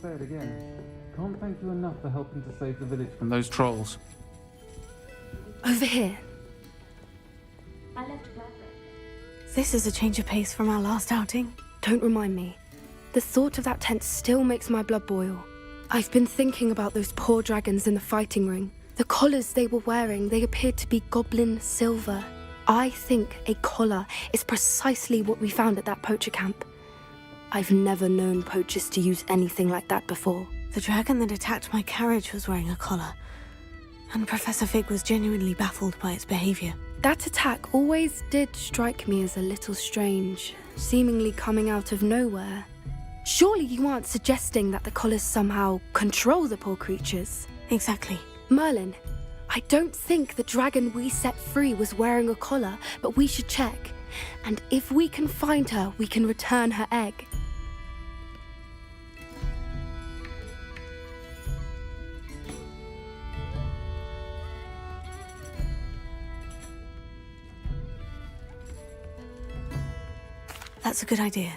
say it again. Can't thank you enough for helping to save the village from those trolls. Over here. This is a change of pace from our last outing. Don't remind me. The thought of that tent still makes my blood boil. I've been thinking about those poor dragons in the fighting ring. The collars they were wearing, they appeared to be goblin silver. I think a collar is precisely what we found at that poacher camp. I've never known poachers to use anything like that before. The dragon that attacked my carriage was wearing a collar, and Professor Fig was genuinely baffled by its behavior. That attack always did strike me as a little strange, seemingly coming out of nowhere. Surely you aren't suggesting that the collars somehow control the poor creatures? Exactly. Merlin, I don't think the dragon we set free was wearing a collar, but we should check. And if we can find her, we can return her egg. That's a good idea.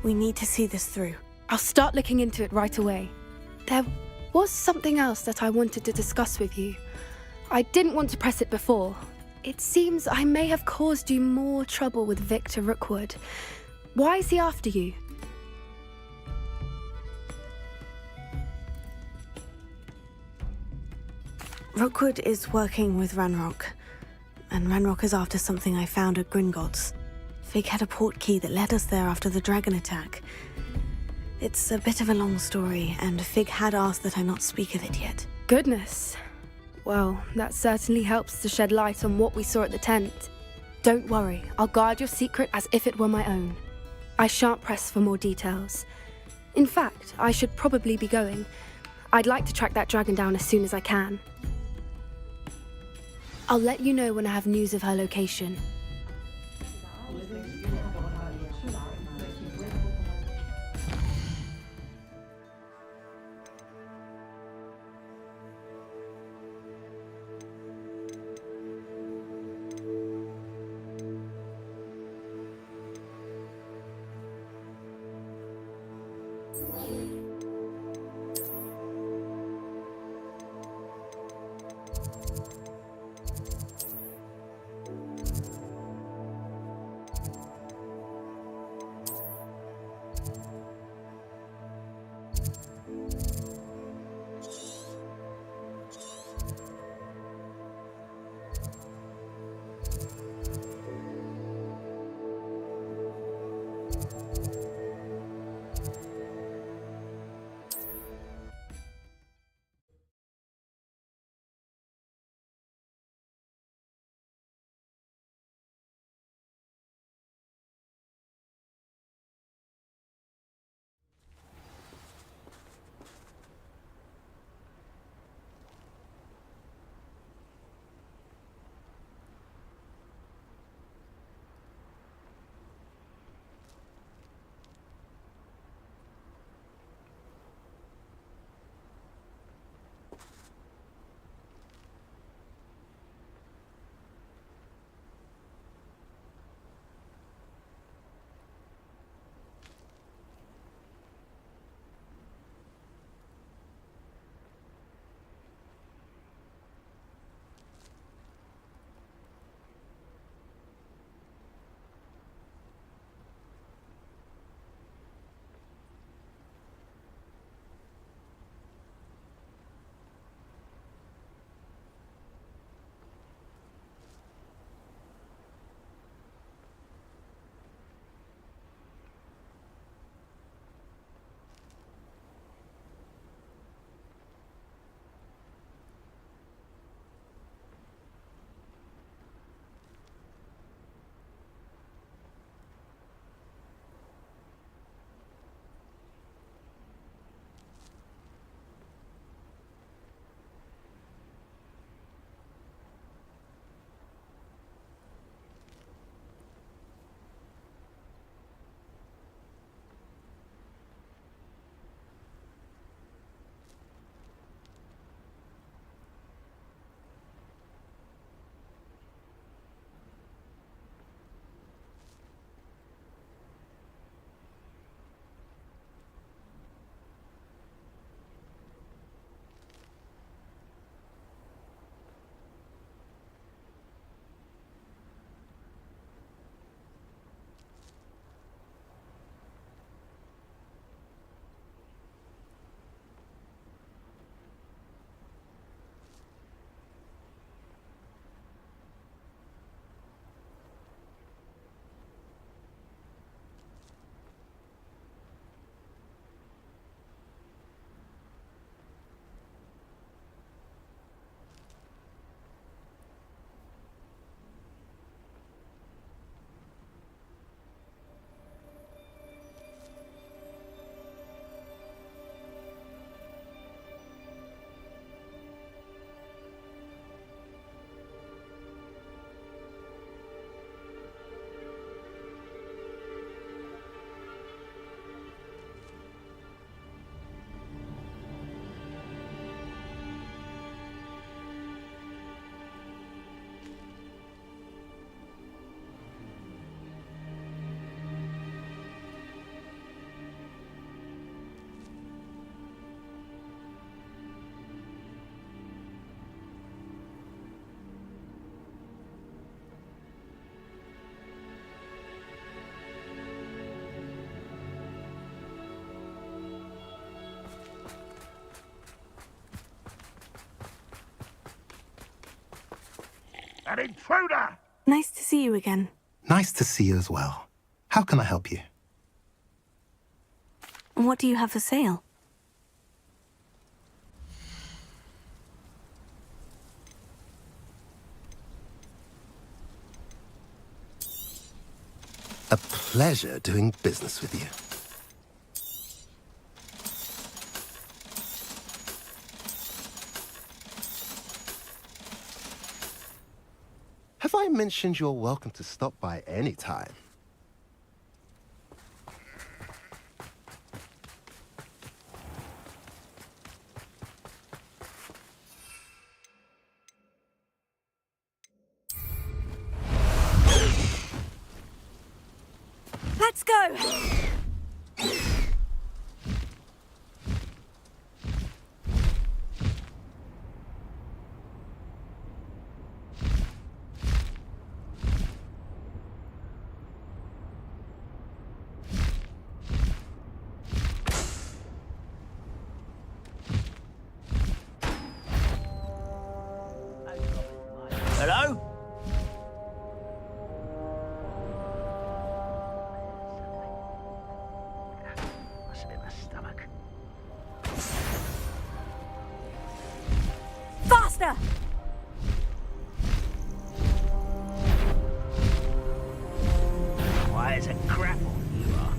We need to see this through. I'll start looking into it right away. There was something else that I wanted to discuss with you. I didn't want to press it before. It seems I may have caused you more trouble with Victor Rookwood. Why is he after you? Rookwood is working with Ranrock, and Ranrock is after something I found at Gringotts. Fig had a portkey that led us there after the dragon attack. It's a bit of a long story, and Fig had asked that I not speak of it yet. Goodness. Well, that certainly helps to shed light on what we saw at the tent. Don't worry, I'll guard your secret as if it were my own. I shan't press for more details. In fact, I should probably be going. I'd like to track that dragon down as soon as I can. I'll let you know when I have news of her location. An intruder! Nice to see you again. Nice to see you as well. How can I help you? What do you have for sale? A pleasure doing business with you. Have I mentioned you're welcome to stop by any time? Let's go! Hello? Must have been my stomach. Faster! Why is a crap on you are?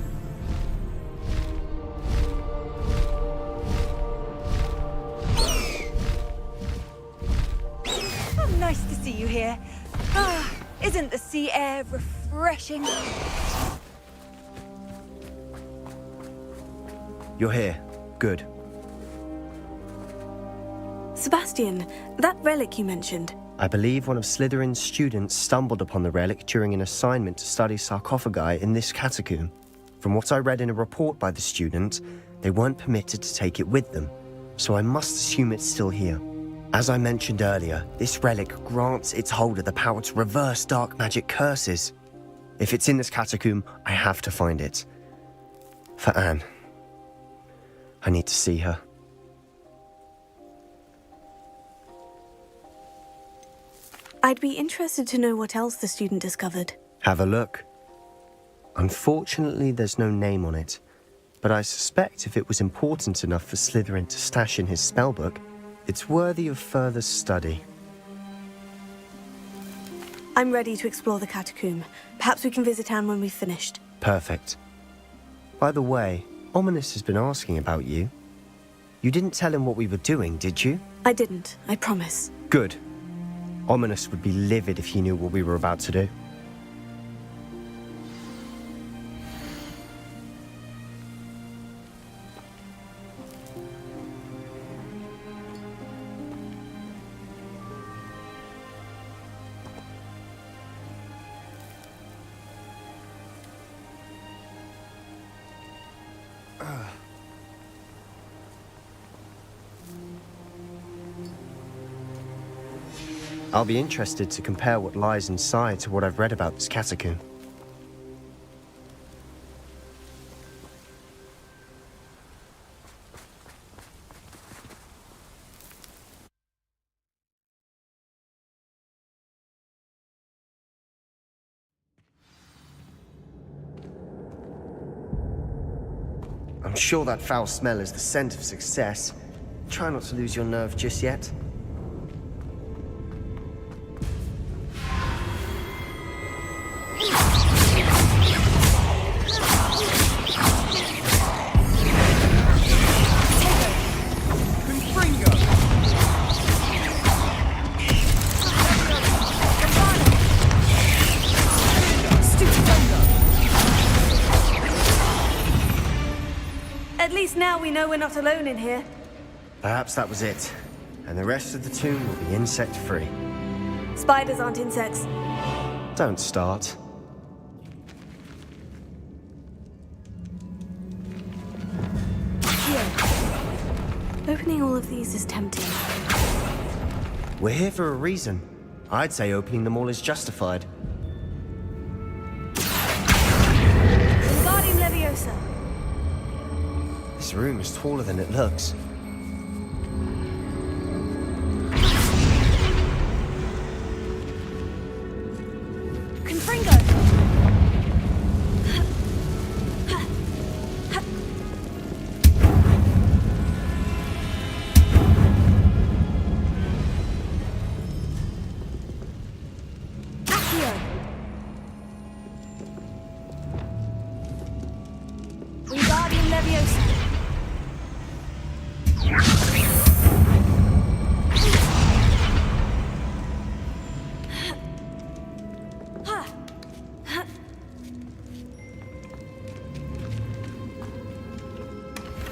Oh, nice to see you here. Ah, isn't the sea air refreshing? You're here. Good. Sebastian, that relic you mentioned. I believe one of Slytherin's students stumbled upon the relic during an assignment to study sarcophagi in this catacomb. From what I read in a report by the student, they weren't permitted to take it with them, so I must assume it's still here. As I mentioned earlier, this relic grants its holder the power to reverse dark magic curses. If it's in this catacomb, I have to find it. For Anne. I need to see her. I'd be interested to know what else the student discovered. Have a look. Unfortunately, there's no name on it, but I suspect if it was important enough for Slytherin to stash in his spellbook, it's worthy of further study. I'm ready to explore the catacomb. Perhaps we can visit Anne when we've finished. Perfect. By the way, Ominous has been asking about you. You didn't tell him what we were doing, did you? I didn't, I promise. Good. Ominous would be livid if he knew what we were about to do. I'll be interested to compare what lies inside to what I've read about this catacomb. I'm sure that foul smell is the scent of success. Try not to lose your nerve just yet. At least now we know we're not alone in here. Perhaps that was it, and the rest of the tomb will be insect-free. Spiders aren't insects. Don't start. Here. Opening all of these is tempting. We're here for a reason. I'd say opening them all is justified. Wingardium Leviosa. This room is taller than it looks. Leviosa.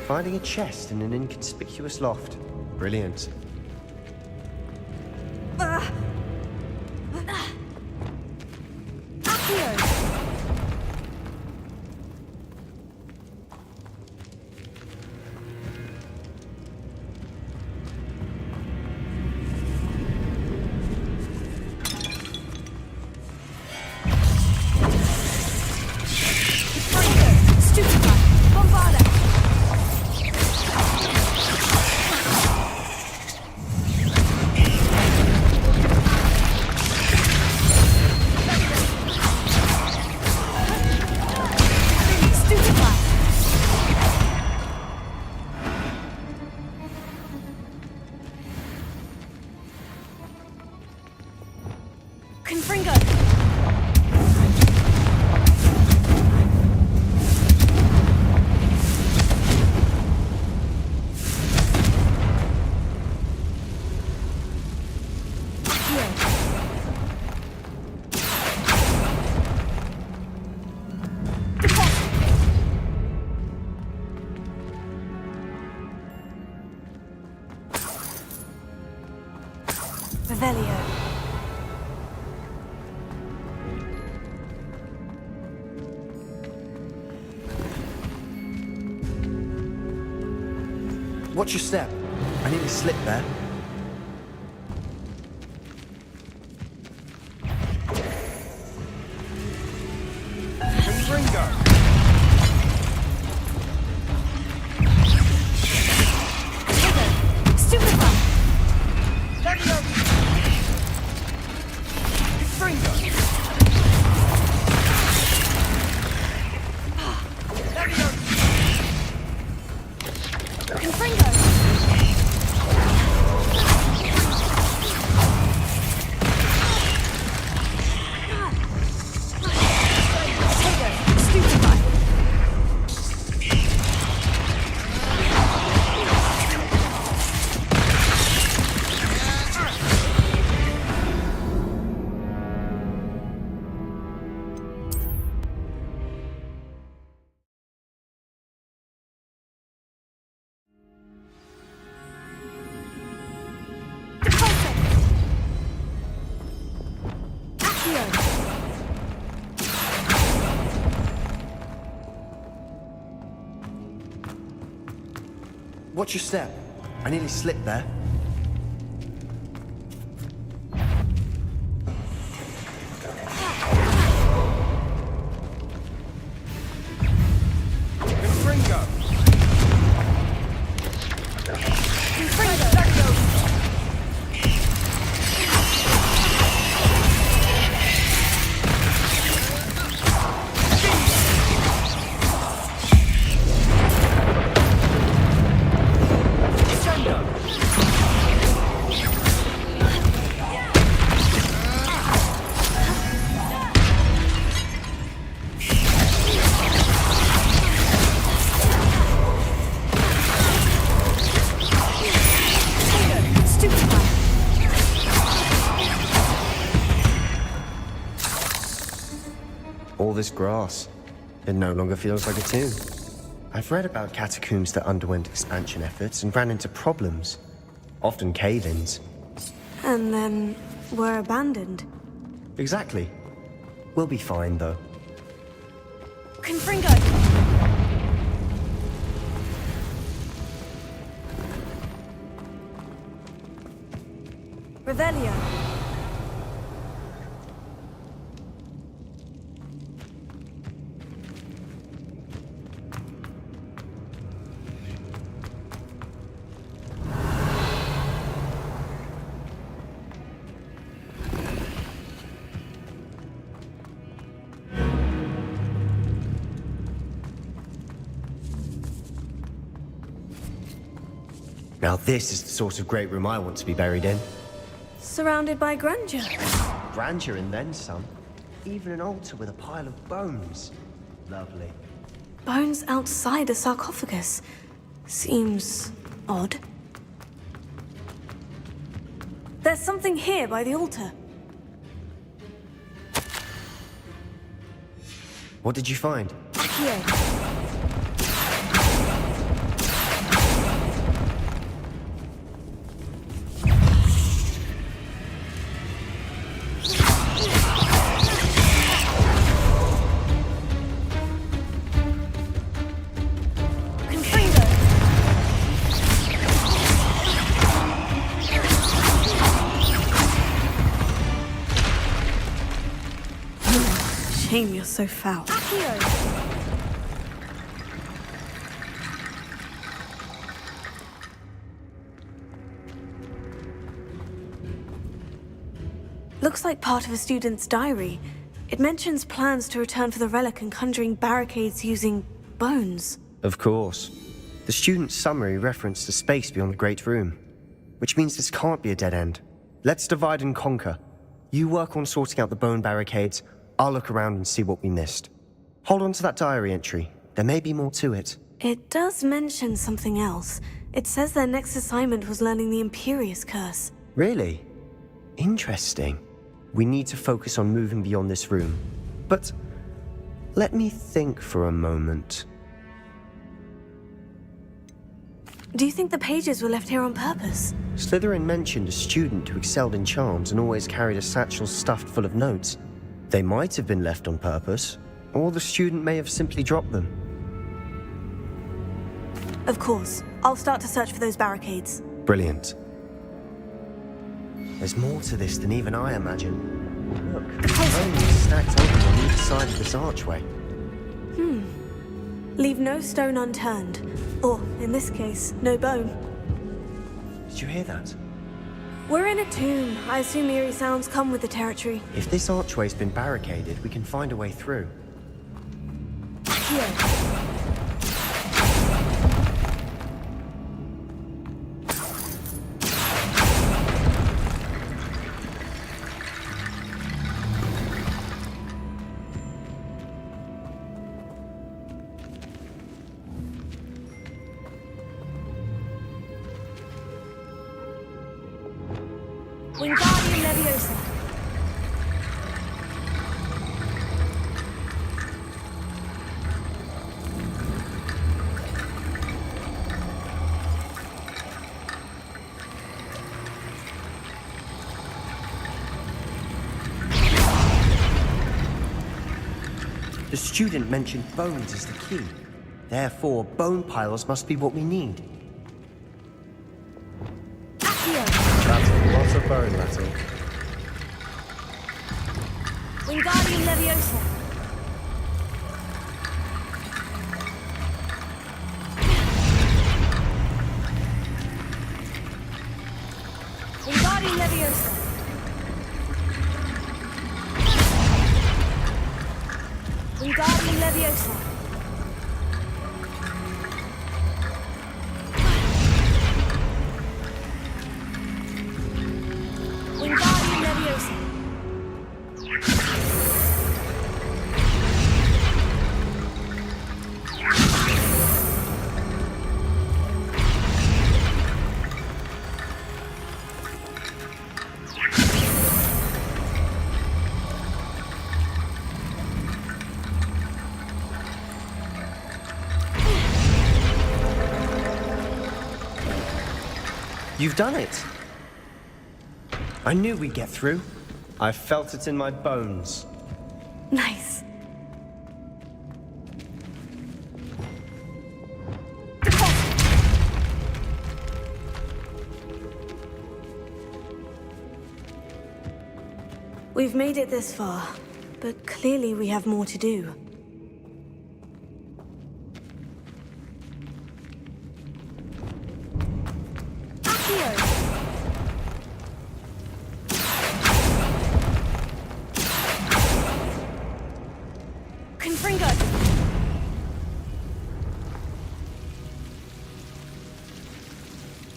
Finding a chest in an inconspicuous loft. Brilliant. Revelio. Watch your step. I nearly slipped there. Watch your step. I nearly slipped there. All this grass. It no longer feels like a tomb. I've read about catacombs that underwent expansion efforts and ran into problems. Often cave-ins. And then were abandoned. Exactly. We'll be fine, though. Confringo! Revelio. Now this is the sort of great room I want to be buried in. Surrounded by grandeur. Grandeur and then some. Even an altar with a pile of bones. Lovely. bones outside a sarcophagus. Seems odd. There's something here by the altar. What did you find? Here. Shame you're so foul. Looks like part of a student's diary. It mentions plans to return for the relic and conjuring barricades using bones. Of course. The student's summary referenced a space beyond the Great Room, which means this can't be a dead end. Let's divide and conquer. You work on sorting out the bone barricades, I'll look around and see what we missed. Hold on to that diary entry. There may be more to it. It does mention something else. It says their next assignment was learning the Imperious Curse. Really? Interesting. We need to focus on moving beyond this room. But let me think for a moment. Do you think the pages were left here on purpose? Slytherin mentioned a student who excelled in charms and always carried a satchel stuffed full of notes. They might have been left on purpose, or the student may have simply dropped them. Of course. I'll start to search for those barricades. Brilliant. There's more to this than even I imagined. Look, bones stacked open on either side of this archway. Leave no stone unturned. Or, in this case, no bone. Did you hear that? We're in a tomb. I assume eerie sounds come with the territory. If this archway's been barricaded, we can find a way through. Here. Wingardium Leviosa. The student mentioned bones as the key. Therefore, bone piles must be what we need. That's a lot of bone metal. Wingardium Leviosa. Wingardium Leviosa. Wingardium Leviosa. Wingardium Leviosa. You've done it! I knew we'd get through. I felt it in my bones. Nice. We've made it this far, but clearly we have more to do.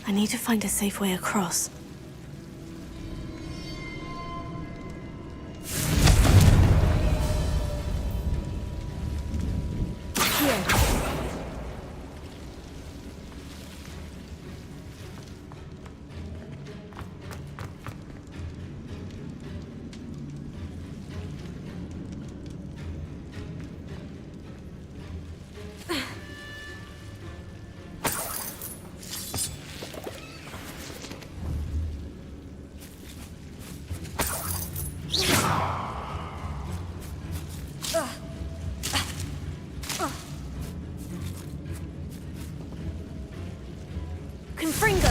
I need to find a safe way across. Here. Confringo!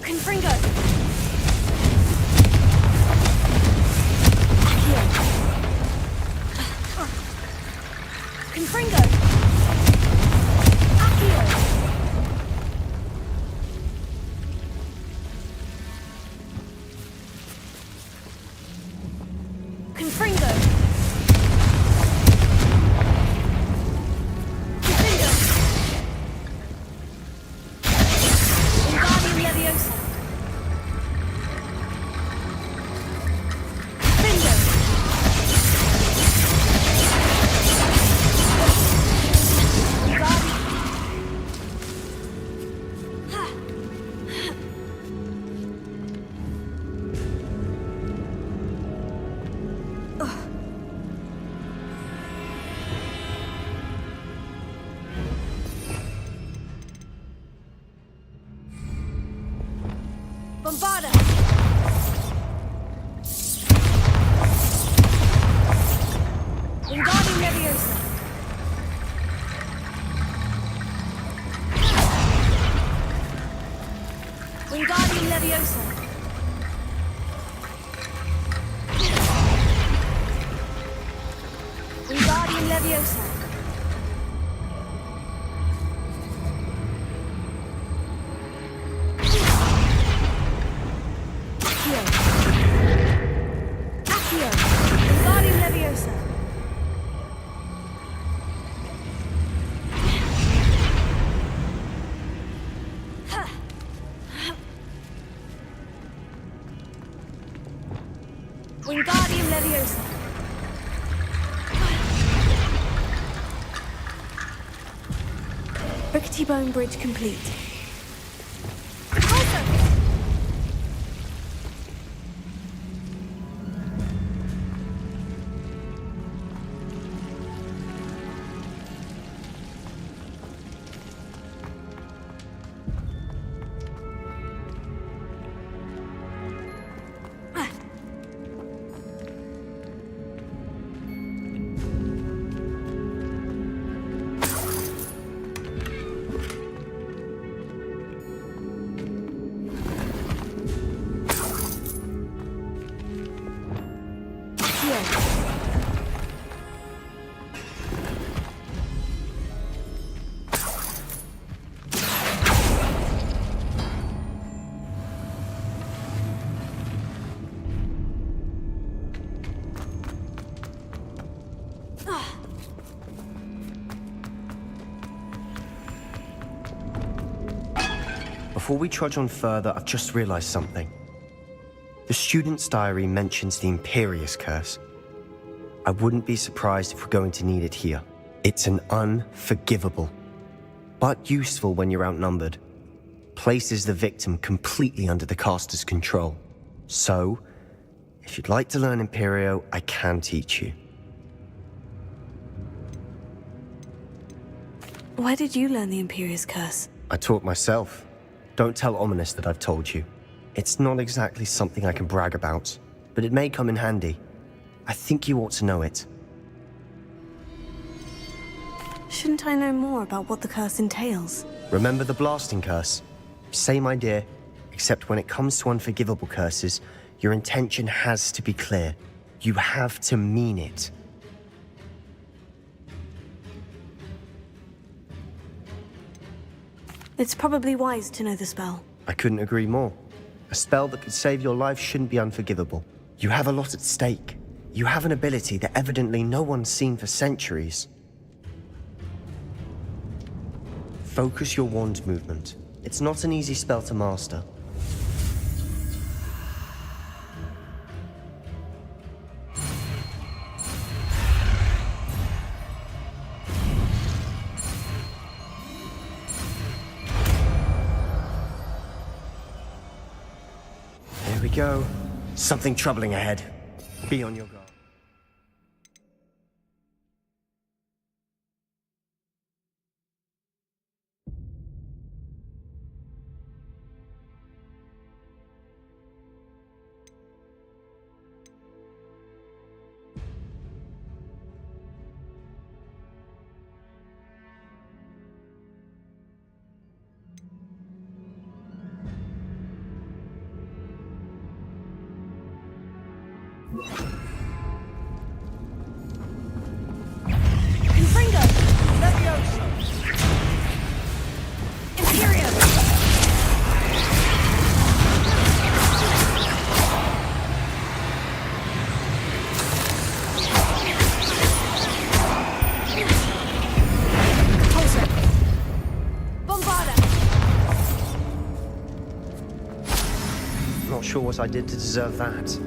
Confringo! Confringo! Accio! Confringo! Confringo! Wingardium Leviosa! Confringo! Bombarda! Wingardium Leviosa! Wingardium Leviosa! Wingardium Leviosa! Accio! Accio! Wingardium Leviosa! Wingardium Leviosa! Rickety Bone Bridge complete. Before we trudge on further, I've just realized something. The student's diary mentions the Imperious Curse. I wouldn't be surprised if we're going to need it here. It's an unforgivable, but useful when you're outnumbered. Places the victim completely under the caster's control. So, if you'd like to learn Imperio, I can teach you. Where did you learn the Imperious Curse? I taught myself. Don't tell Ominous that I've told you. It's not exactly something I can brag about, but it may come in handy. I think you ought to know it. Shouldn't I know more about what the curse entails? Remember the blasting curse? Same idea, except when it comes to unforgivable curses, your intention has to be clear. You have to mean it. It's probably wise to know the spell. I couldn't agree more. A spell that could save your life shouldn't be unforgivable. You have a lot at stake. You have an ability that evidently no one's seen for centuries. Focus your wand movement. It's not an easy spell to master. There we go. Something troubling ahead. Be on your guard. sure what I did to deserve that.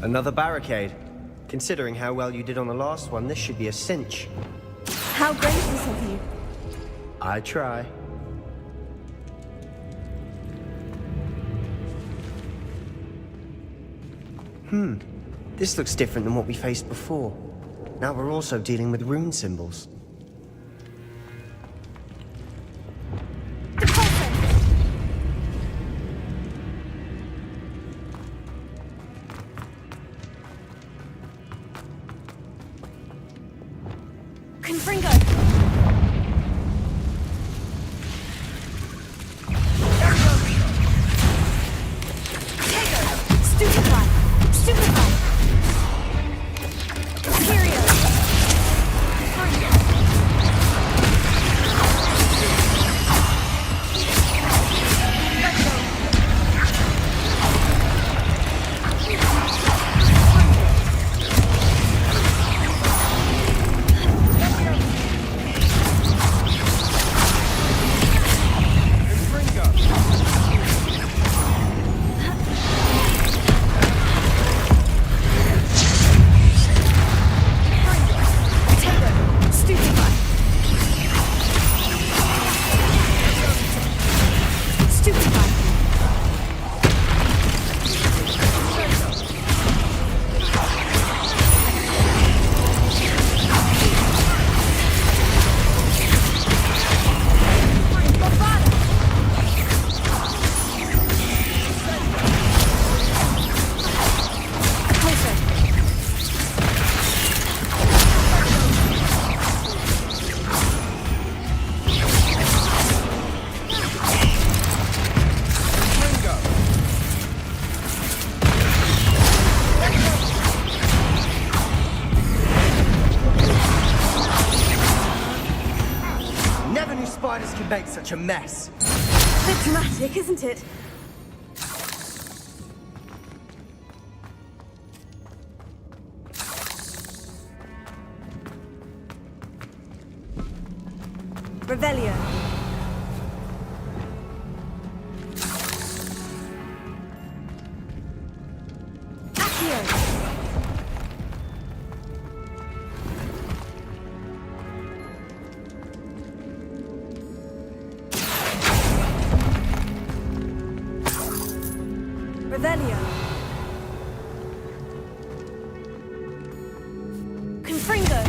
Another barricade. Considering how well you did on the last one, this should be a cinch. How gracious of you. I try. This looks different than what we faced before. Now we're also dealing with rune symbols. Spiders can make such a mess. A bit dramatic, isn't it? Revelio. Revelio. Confringo.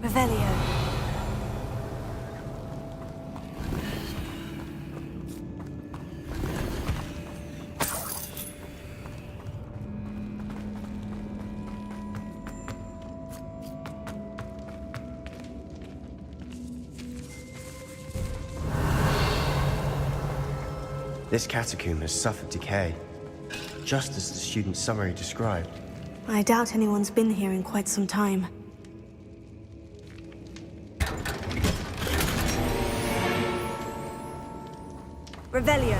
Revelio. This catacomb has suffered decay, just as the student's summary described. I doubt anyone's been here in quite some time. Revelio.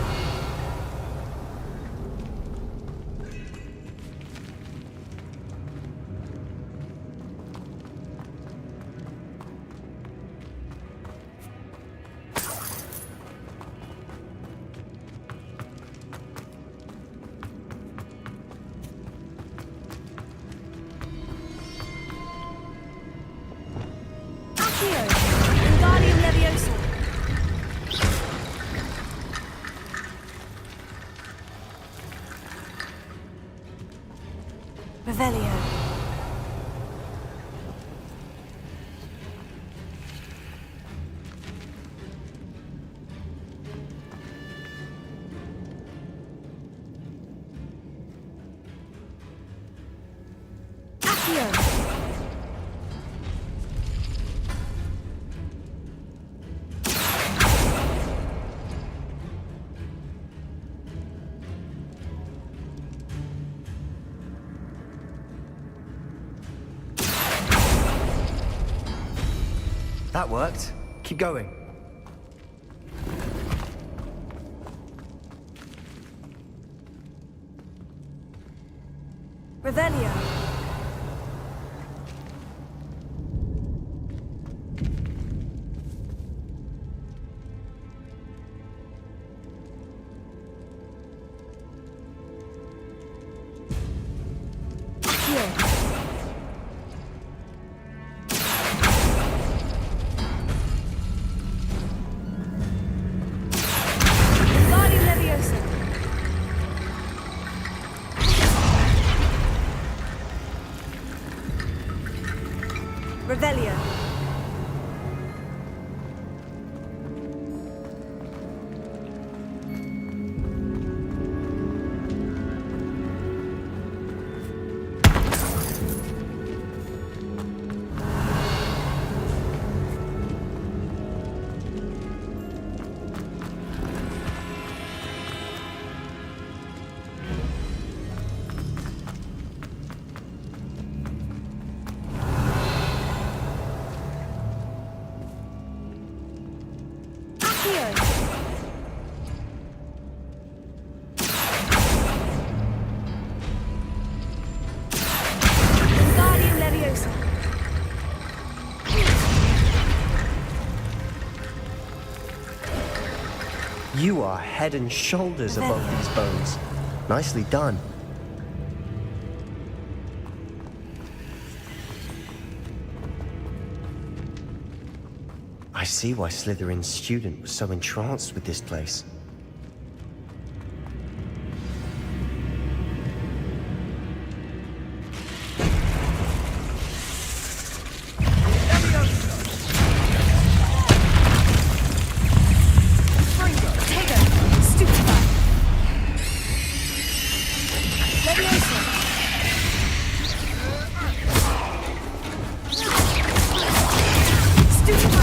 Revelio. Accio. That worked. Keep going. Revelio. Accio. Wingardium Leviosa. Revelio. Accio. Wingardium Leviosa. You are head and shoulders above these bones. Nicely done. I see why Slytherin's student was so entranced with this place. Tego. Stupefy. Leviosa. Stupefy.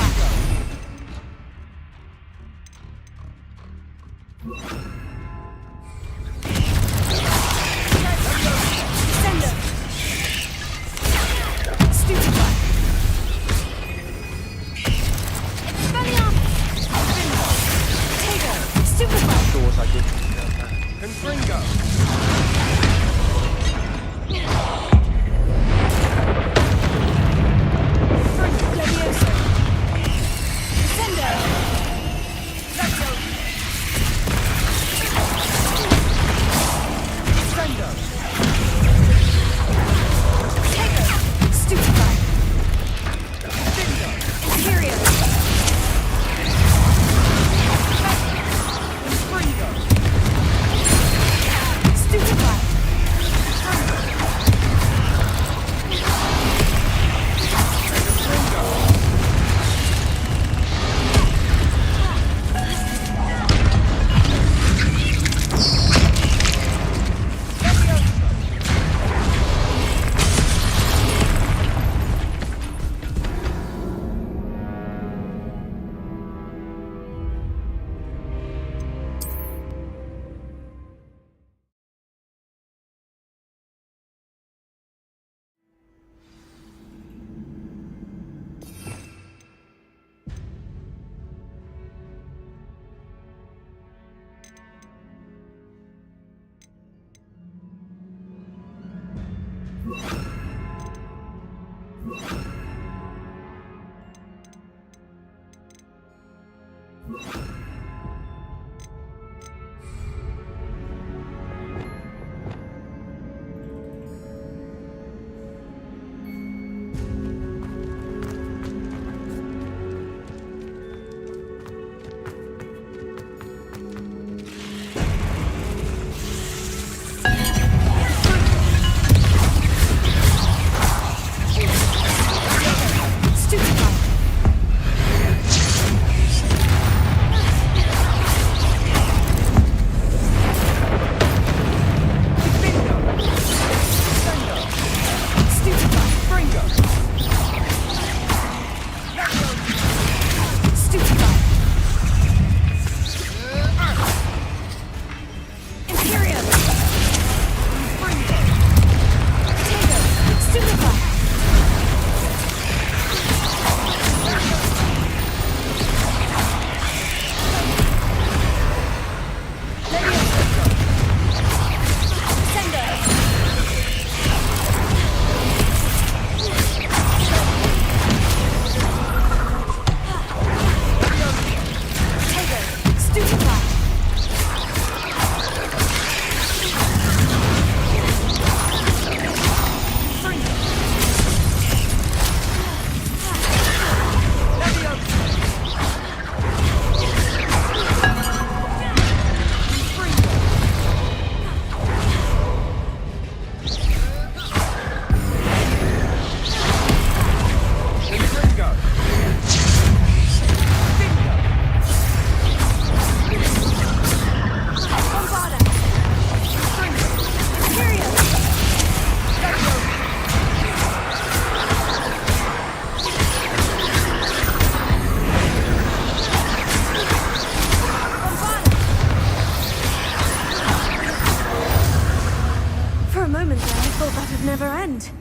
never end.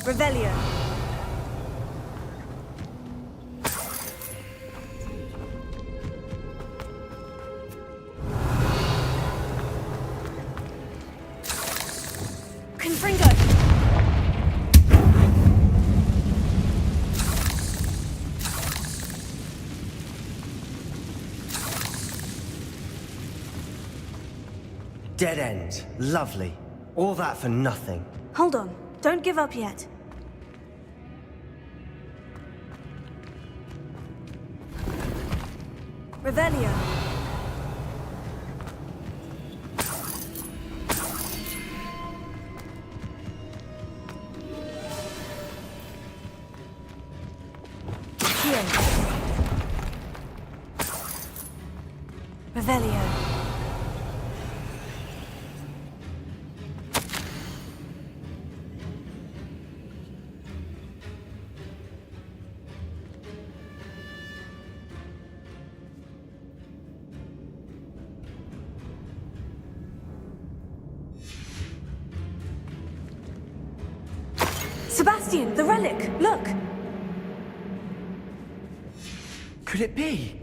Revelio. Confringo. Dead end. Lovely. All that for nothing. Hold on. Don't give up yet. Revelio. Here. Revelio. Sebastian, the relic! Look! Could it be?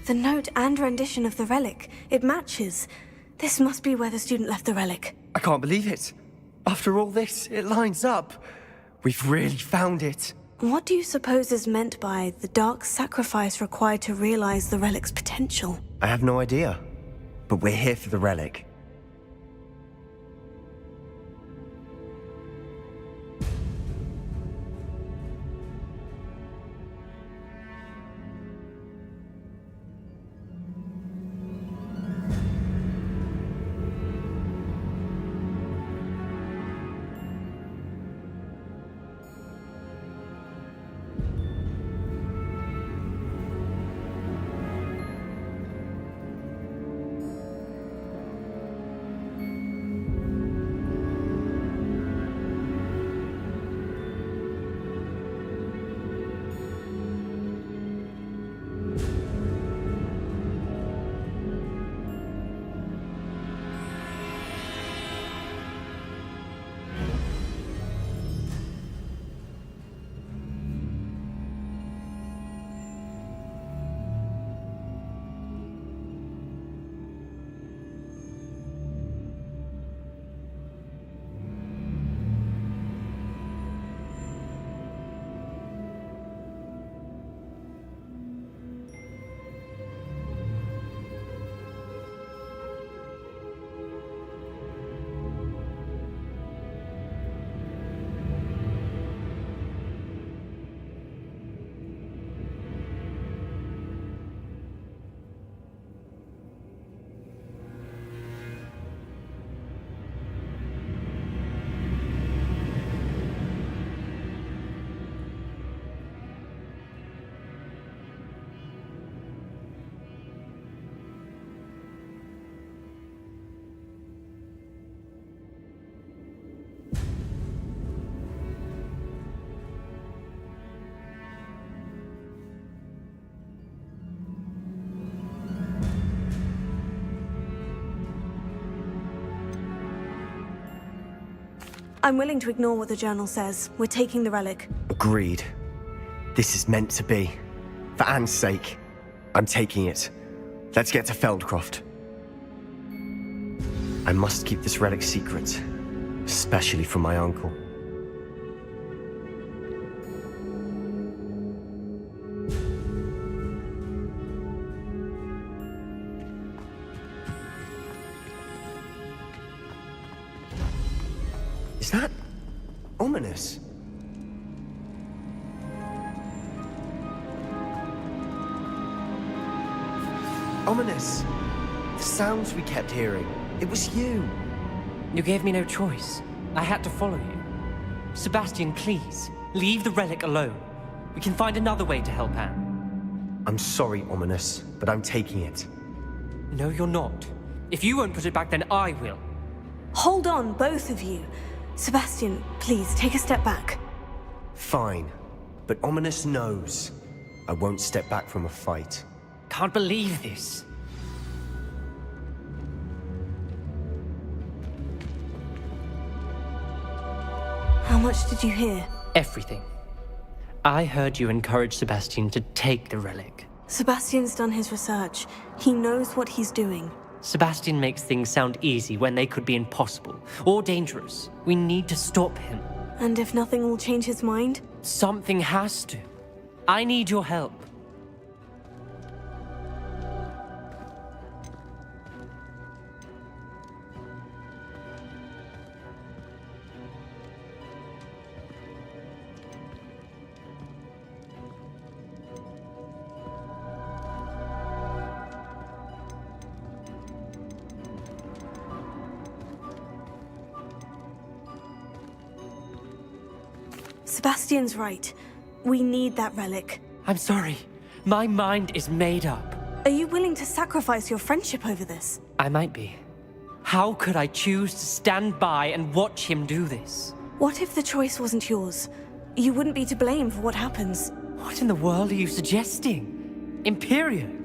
The note and rendition of the relic. It matches. This must be where the student left the relic. I can't believe it. After all this, it lines up. We've really found it. What do you suppose is meant by the dark sacrifice required to realize the relic's potential? I have no idea. But we're here for the relic. I'm willing to ignore what the journal says. We're taking the relic. Agreed. This is meant to be. For Anne's sake, I'm taking it. Let's get to Feldcroft. I must keep this relic secret, especially from my uncle. Is that ominous? Ominous! The sounds we kept hearing. It was you. You gave me no choice. I had to follow you. Sebastian, please, leave the relic alone. We can find another way to help Anne. I'm sorry, Ominous, but I'm taking it. No, you're not. If you won't put it back, then I will. Hold on, both of you. Sebastian, please, take a step back. Fine, but Ominous knows. I won't step back from a fight. Can't believe this. How much did you hear? Everything. I heard you encourage Sebastian to take the relic. Sebastian's done his research. He knows what he's doing. Sebastian makes things sound easy when they could be impossible or dangerous. We need to stop him. And if nothing will change his mind? Something has to. I need your help. Sebastian's right. We need that relic. I'm sorry. My mind is made up. Are you willing to sacrifice your friendship over this? I might be. How could I choose to stand by and watch him do this? What if the choice wasn't yours? You wouldn't be to blame for what happens. What in the world are you suggesting? Imperio?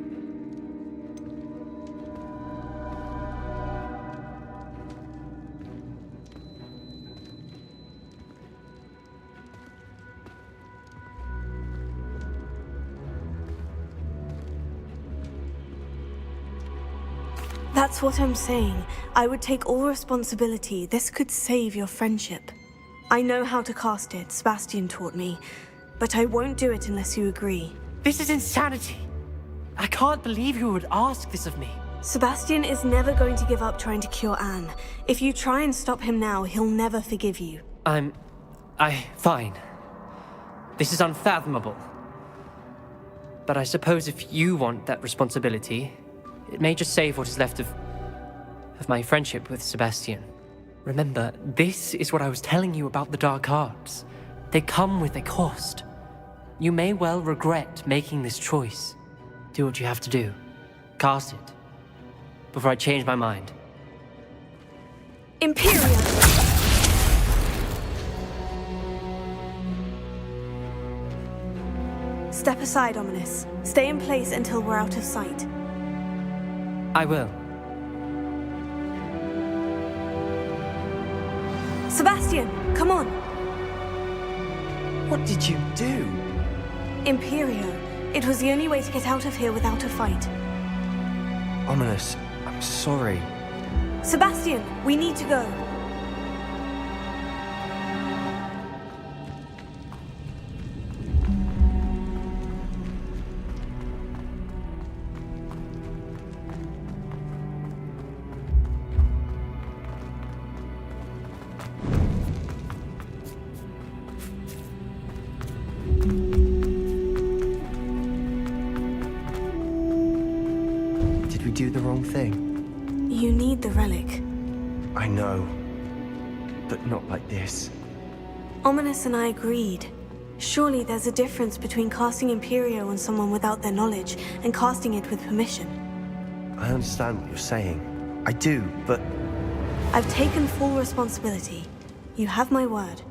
That's what I'm saying. I would take all responsibility. This could save your friendship. I know how to cast it, Sebastian taught me, but I won't do it unless you agree. This is insanity. I can't believe you would ask this of me. Sebastian is never going to give up trying to cure Anne. If you try and stop him now, he'll never forgive you. Fine. This is unfathomable. But I suppose if you want that responsibility, it may just save what is left of my friendship with Sebastian. Remember, this is what I was telling you about the dark arts. They come with a cost. You may well regret making this choice. Do what you have to do. Cast it. Before I change my mind. Imperium! Step aside, Ominous. Stay in place until we're out of sight. I will. Sebastian, come on! What did you do? Imperio. It was the only way to get out of here without a fight. Ominous, I'm sorry. Sebastian, we need to go. Did we do the wrong thing? You need the relic. I know, but not like this. Ominous and I agreed. Surely there's a difference between casting Imperio on someone without their knowledge and casting it with permission. I understand what you're saying. I do, but I've taken full responsibility. You have my word.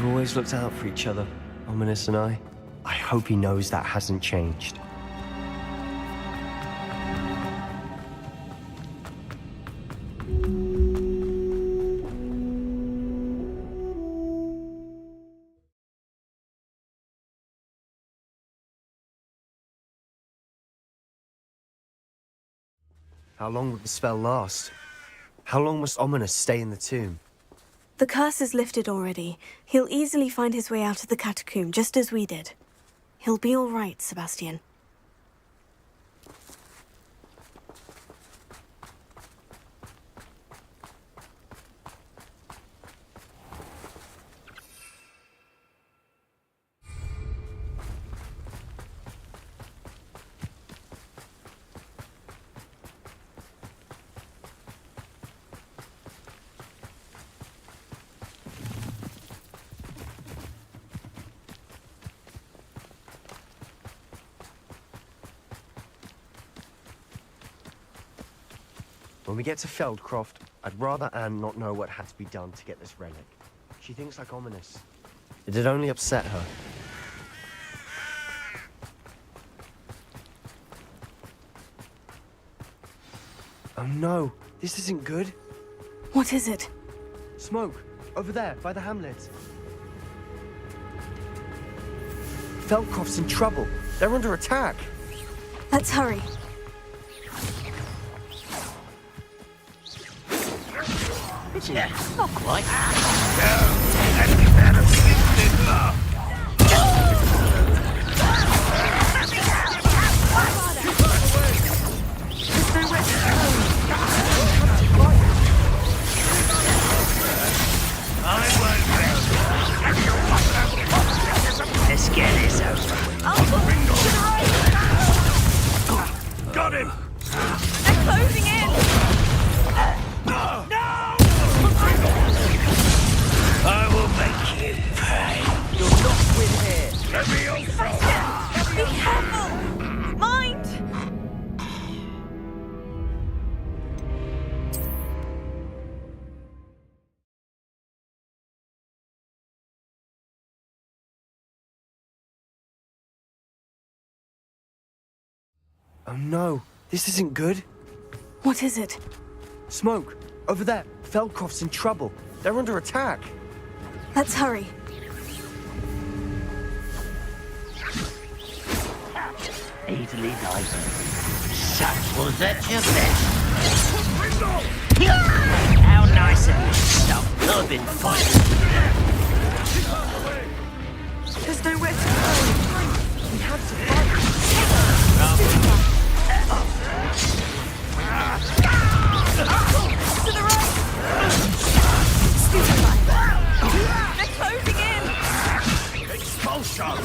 we've always looked out for each other, Ominous and I. I hope he knows that hasn't changed. How long will the spell last? How long must Ominous stay in the tomb? The curse is lifted already. He'll easily find his way out of the catacomb, just as we did. He'll be all right, Sebastian. When we get to Feldcroft, I'd rather Anne not know what had to be done to get this relic. She thinks like Ominous. It'd only upset her. Oh no, this isn't good. What is it? Smoke, over there, by the hamlet. Feldcroft's in trouble. They're under attack. Let's hurry. Yeah, not quite. Let's get this over. Got him! They're closing in! I will make you pay. You'll not win here. Let me also. Be careful! Mind! Oh no, this isn't good. What is it? Smoke, over there. Feldcroft's in trouble. They're under attack. Let's hurry. Easily done. Such was at your best. How nice of you to stop. I've been fighting. There's nowhere to go. We have to fight. To the right! They're closing in! Expulsion!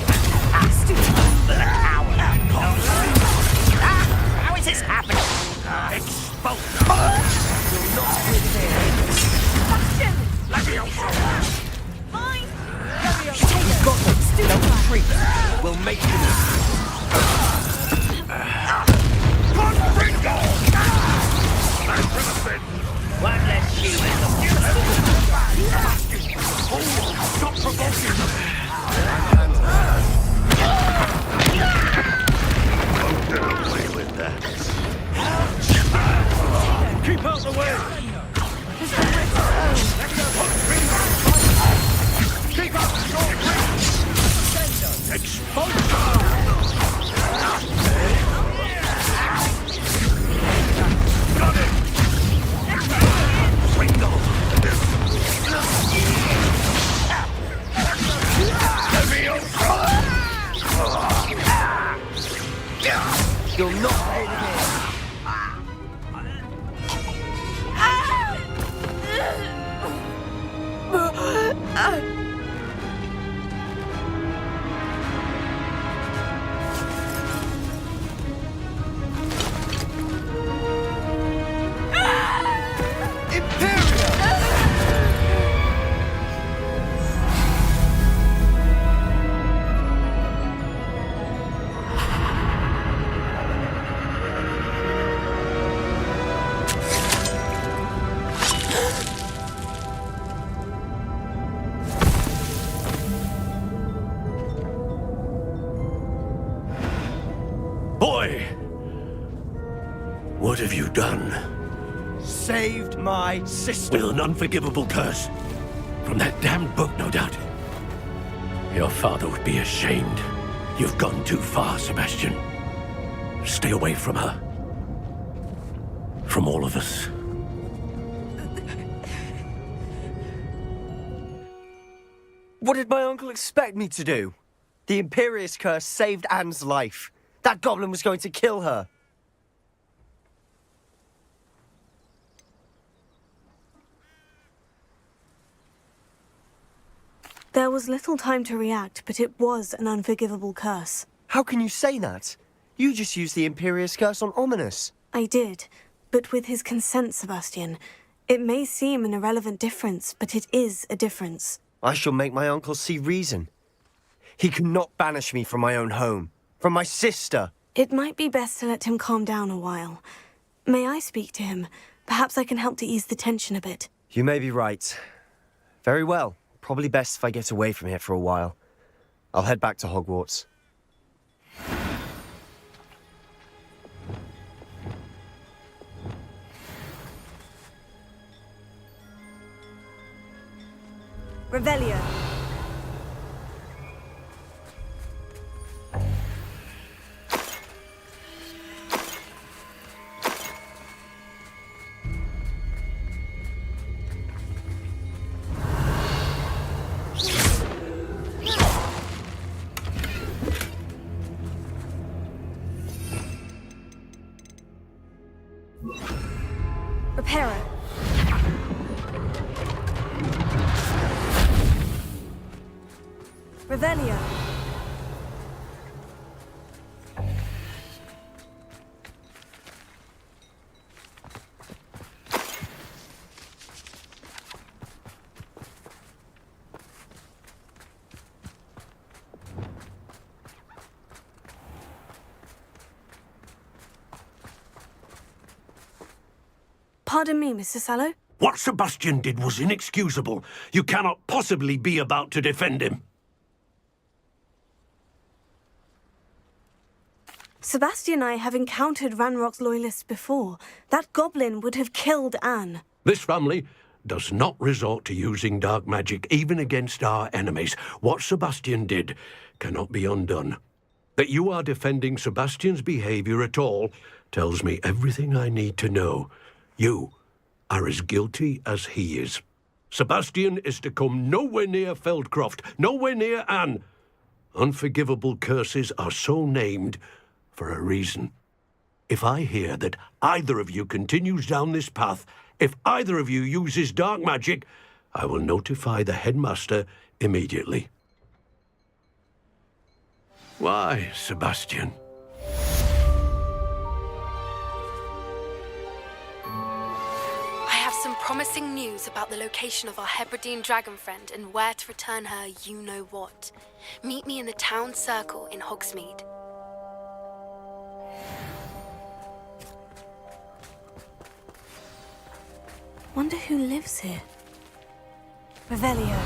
How is this happening? Expulsion! You'll not win here. Sebastian! Let me also. Mind! We've got them. They'll retreat. We'll make them. One less human. Stop provoking! Won't get away with that. Keep out the way! Keep up your reach! Expulsion! Got it! Swingle! You'll not win here. Boy! What have you done? saved my sister. With an unforgivable curse. From that damned book, no doubt. Your father would be ashamed. You've gone too far, Sebastian. Stay away from her. From all of us. What did my uncle expect me to do? The Imperious curse saved Anne's life. That goblin was going to kill her. There was little time to react, but it was an unforgivable curse. How can you say that? You just used the Imperious curse on Ominous. I did, but with his consent, Sebastian. It may seem an irrelevant difference, but it is a difference. I shall make my uncle see reason. He cannot banish me from my own home, from my sister. It might be best to let him calm down a while. May I speak to him? Perhaps I can help to ease the tension a bit. You may be right. Very well. Probably best if I get away from here for a while. I'll head back to Hogwarts. Revelio. Reparo. Revelio. Pardon me, Mr. Sallow. What Sebastian did was inexcusable. You cannot possibly be about to defend him. Sebastian and I have encountered Ranrock's loyalists before. That goblin would have killed Anne. This family does not resort to using dark magic even against our enemies. What Sebastian did cannot be undone. That you are defending Sebastian's behavior at all tells me everything I need to know. You are as guilty as he is. Sebastian is to come nowhere near Feldcroft, nowhere near Anne. Unforgivable curses are so named for a reason. If I hear that either of you continues down this path, if either of you uses dark magic, I will notify the headmaster immediately. Why, Sebastian? I have some promising news about the location of our Hebridean dragon friend and where to return her you-know-what. Meet me in the town circle in Hogsmeade. Wonder who lives here. Revelio.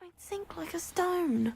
I'd sink like a stone.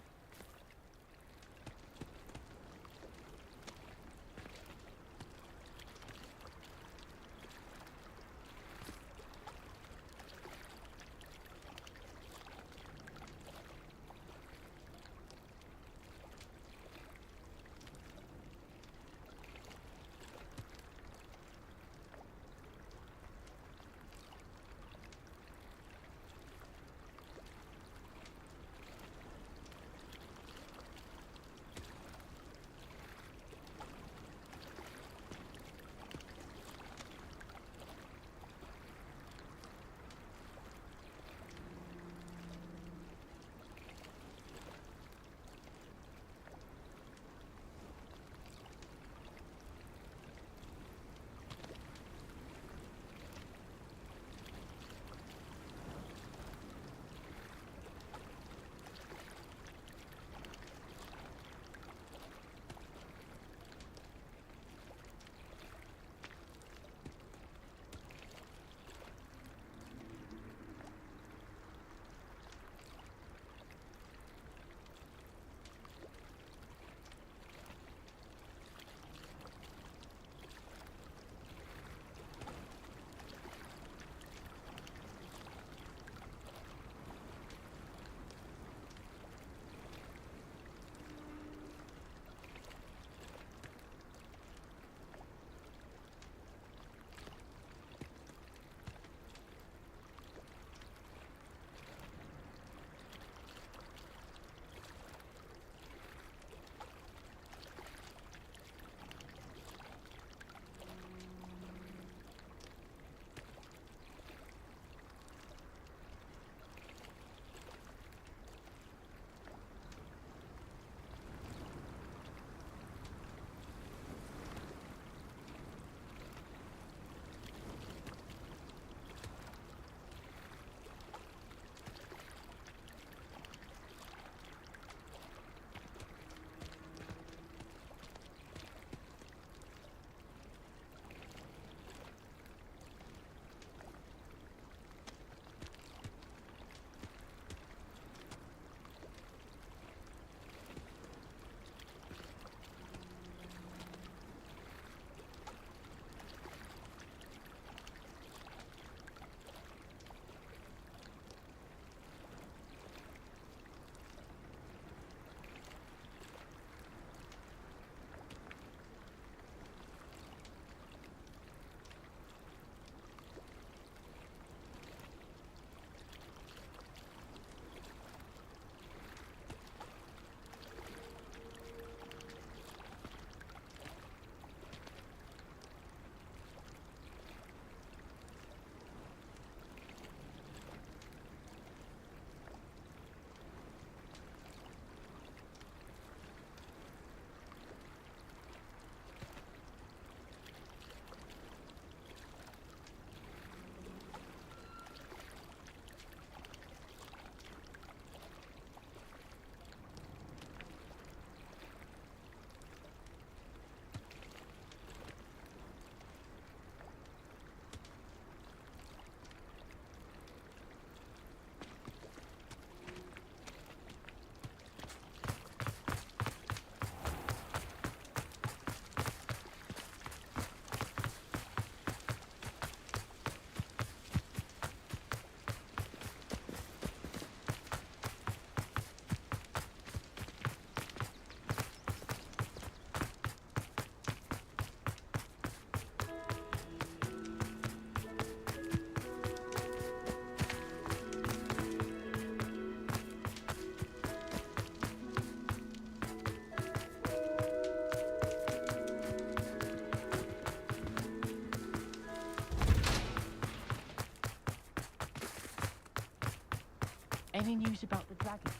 Any news about the dragon?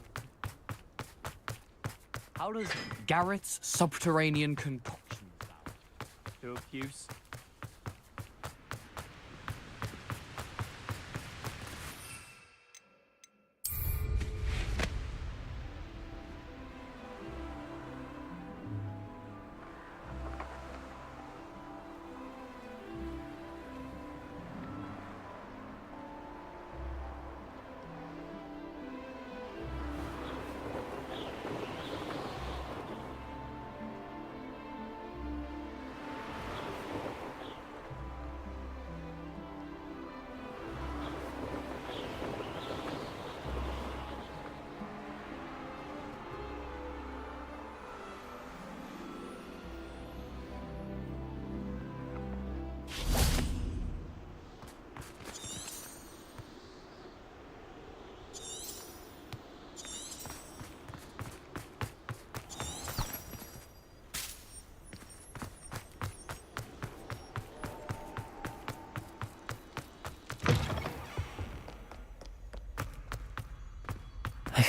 How does Garrett's subterranean concoction sound? To abuse?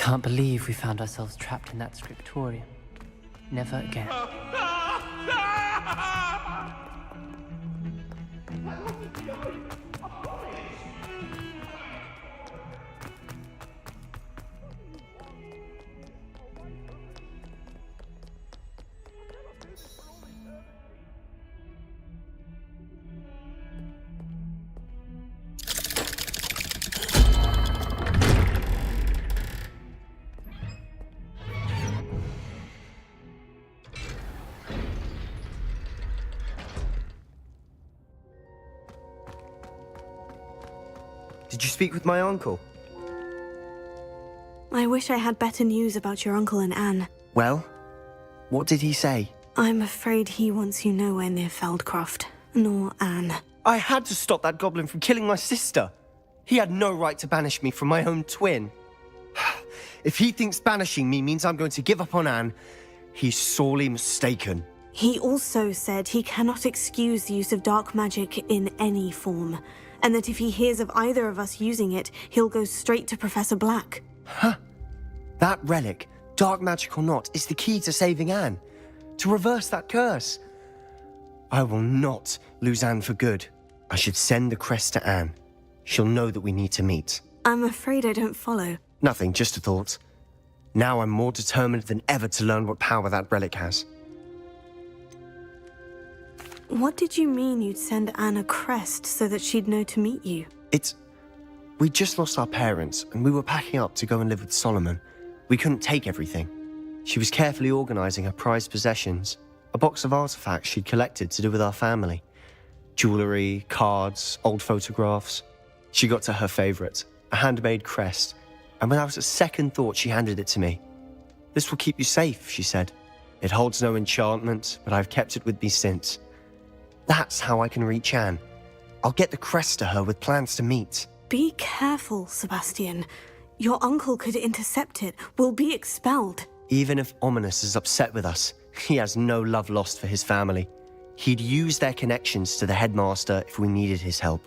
can't believe we found ourselves trapped in that scriptorium. Never again. Did you speak with my uncle? I wish I had better news about your uncle and Anne. Well, what did he say? I'm afraid he wants you nowhere near Feldcroft, nor Anne. I had to stop that goblin from killing my sister. He had no right to banish me from my own twin. If he thinks banishing me means I'm going to give up on Anne, he's sorely mistaken. He also said he cannot excuse the use of dark magic in any form, and that if he hears of either of us using it, he'll go straight to Professor Black. Huh. That relic, dark magic or not, is the key to saving Anne. To reverse that curse. I will not lose Anne for good. I should send the crest to Anne. She'll know that we need to meet. I'm afraid I don't follow. Nothing, just a thought. Now I'm more determined than ever to learn what power that relic has. What did you mean you'd send Anne a crest so that she'd know to meet you? We'd just lost our parents, and we were packing up to go and live with Solomon. We couldn't take everything. She was carefully organising her prized possessions, a box of artifacts she'd collected to do with our family. Jewellery, cards, old photographs. She got to her favourite, a handmade crest, and without a second thought she handed it to me. "This will keep you safe," she said. "It holds no enchantment, but I've kept it with me since. That's how I can reach Anne. I'll get the crest to her with plans to meet." Be careful, Sebastian. Your uncle could intercept it. We'll be expelled. Even if Ominous is upset with us, he has no love lost for his family. He'd use their connections to the headmaster if we needed his help.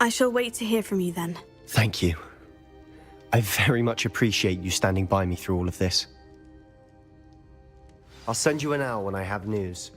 I shall wait to hear from you then. Thank you. I very much appreciate you standing by me through all of this. I'll send you an owl when I have news.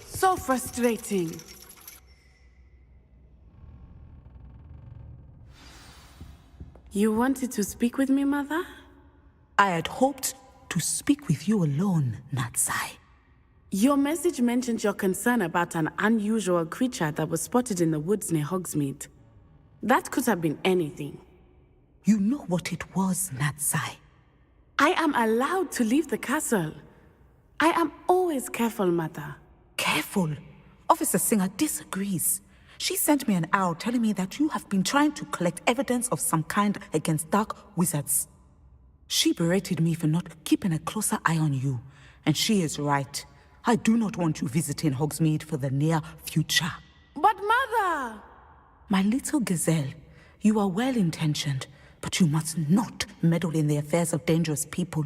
So frustrating. You wanted to speak with me, Mother? I had hoped to speak with you alone, Natsai. Your message mentioned your concern about an unusual creature that was spotted in the woods near Hogsmeade. That could have been anything. You know what it was, Natsai. I am allowed to leave the castle. I am always careful, Mother. Careful? Officer Singer disagrees. She sent me an owl telling me that you have been trying to collect evidence of some kind against dark wizards. She berated me for not keeping a closer eye on you, and she is right. I do not want you visiting Hogsmeade for the near future. But Mother! My little gazelle, you are well-intentioned, but you must not meddle in the affairs of dangerous people.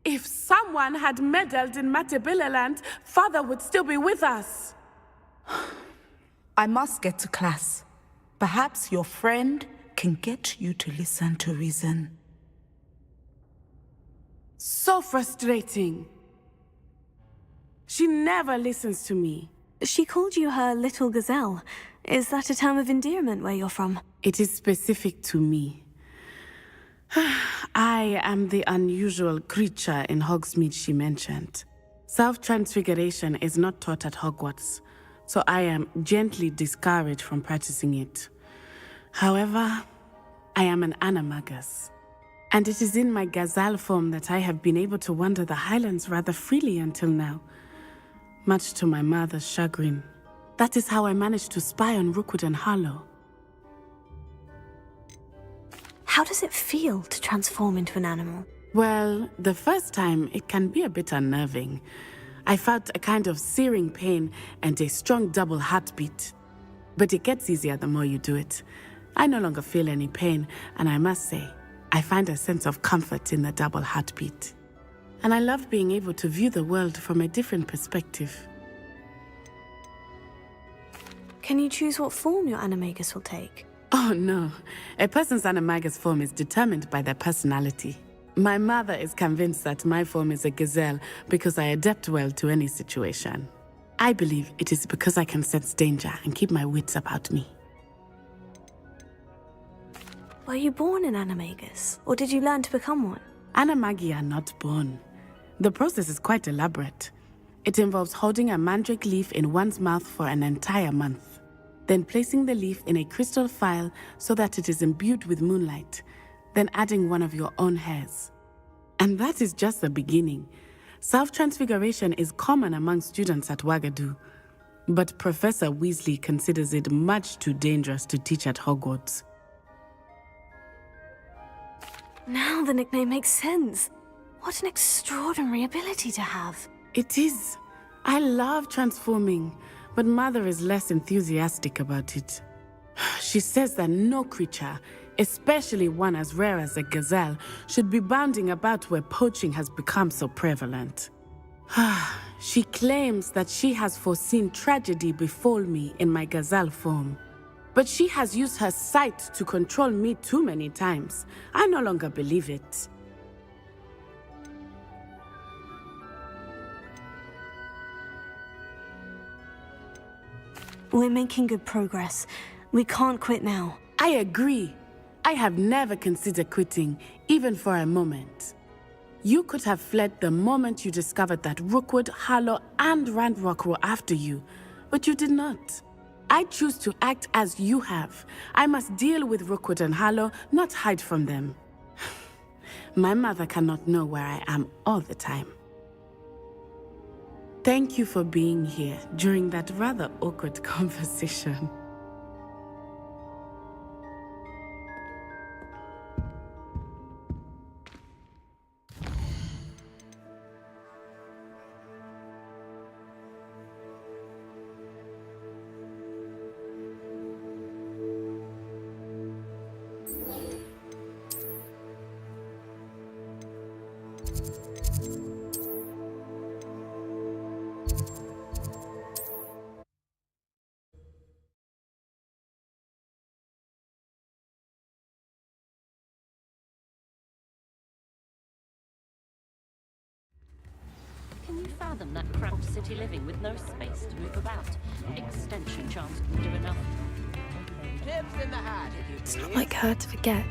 If someone had meddled in Matabeleland, Father would still be with us. I must get to class. Perhaps your friend can get you to listen to reason. So frustrating. She never listens to me. She called you her little gazelle. Is that a term of endearment where you're from? It is specific to me. I am the unusual creature in Hogsmeade she mentioned. Self-transfiguration is not taught at Hogwarts, so I am gently discouraged from practicing it. However, I am an animagus, and it is in my gazelle form that I have been able to wander the Highlands rather freely until now, much to my mother's chagrin. That is how I managed to spy on Rookwood and Harlow. How does it feel to transform into an animal? Well, the first time it can be a bit unnerving. I felt a kind of searing pain and a strong double heartbeat. But it gets easier the more you do it. I no longer feel any pain, and I must say, I find a sense of comfort in the double heartbeat. And I love being able to view the world from a different perspective. Can you choose what form your animagus will take? Oh no, a person's animagus form is determined by their personality. My mother is convinced that my form is a gazelle because I adapt well to any situation. I believe it is because I can sense danger and keep my wits about me. Were you born an animagus, or did you learn to become one? Animagi are not born. The process is quite elaborate. It involves holding a mandrake leaf in one's mouth for an entire month, then placing the leaf in a crystal phial so that it is imbued with moonlight, then adding one of your own hairs. And that is just the beginning. Self-transfiguration is common among students at Wagadu, but Professor Weasley considers it much too dangerous to teach at Hogwarts. Now the nickname makes sense. What an extraordinary ability to have. It is. I love transforming, but Mother is less enthusiastic about it. She says that no creature, especially one as rare as a gazelle, should be bounding about where poaching has become so prevalent. She claims that she has foreseen tragedy befall me in my gazelle form. But she has used her sight to control me too many times. I no longer believe it. We're making good progress. We can't quit now. I agree. I have never considered quitting, even for a moment. You could have fled the moment you discovered that Rookwood, Harlow, and Ranrock were after you, but you did not. I choose to act as you have. I must deal with Rookwood and Harlow, not hide from them. My mother cannot know where I am all the time. Thank you for being here during that rather awkward conversation. Can you fathom that cramped city living with no space to move about? Extension charms can do enough. Tips in the hat. It's not like her to forget.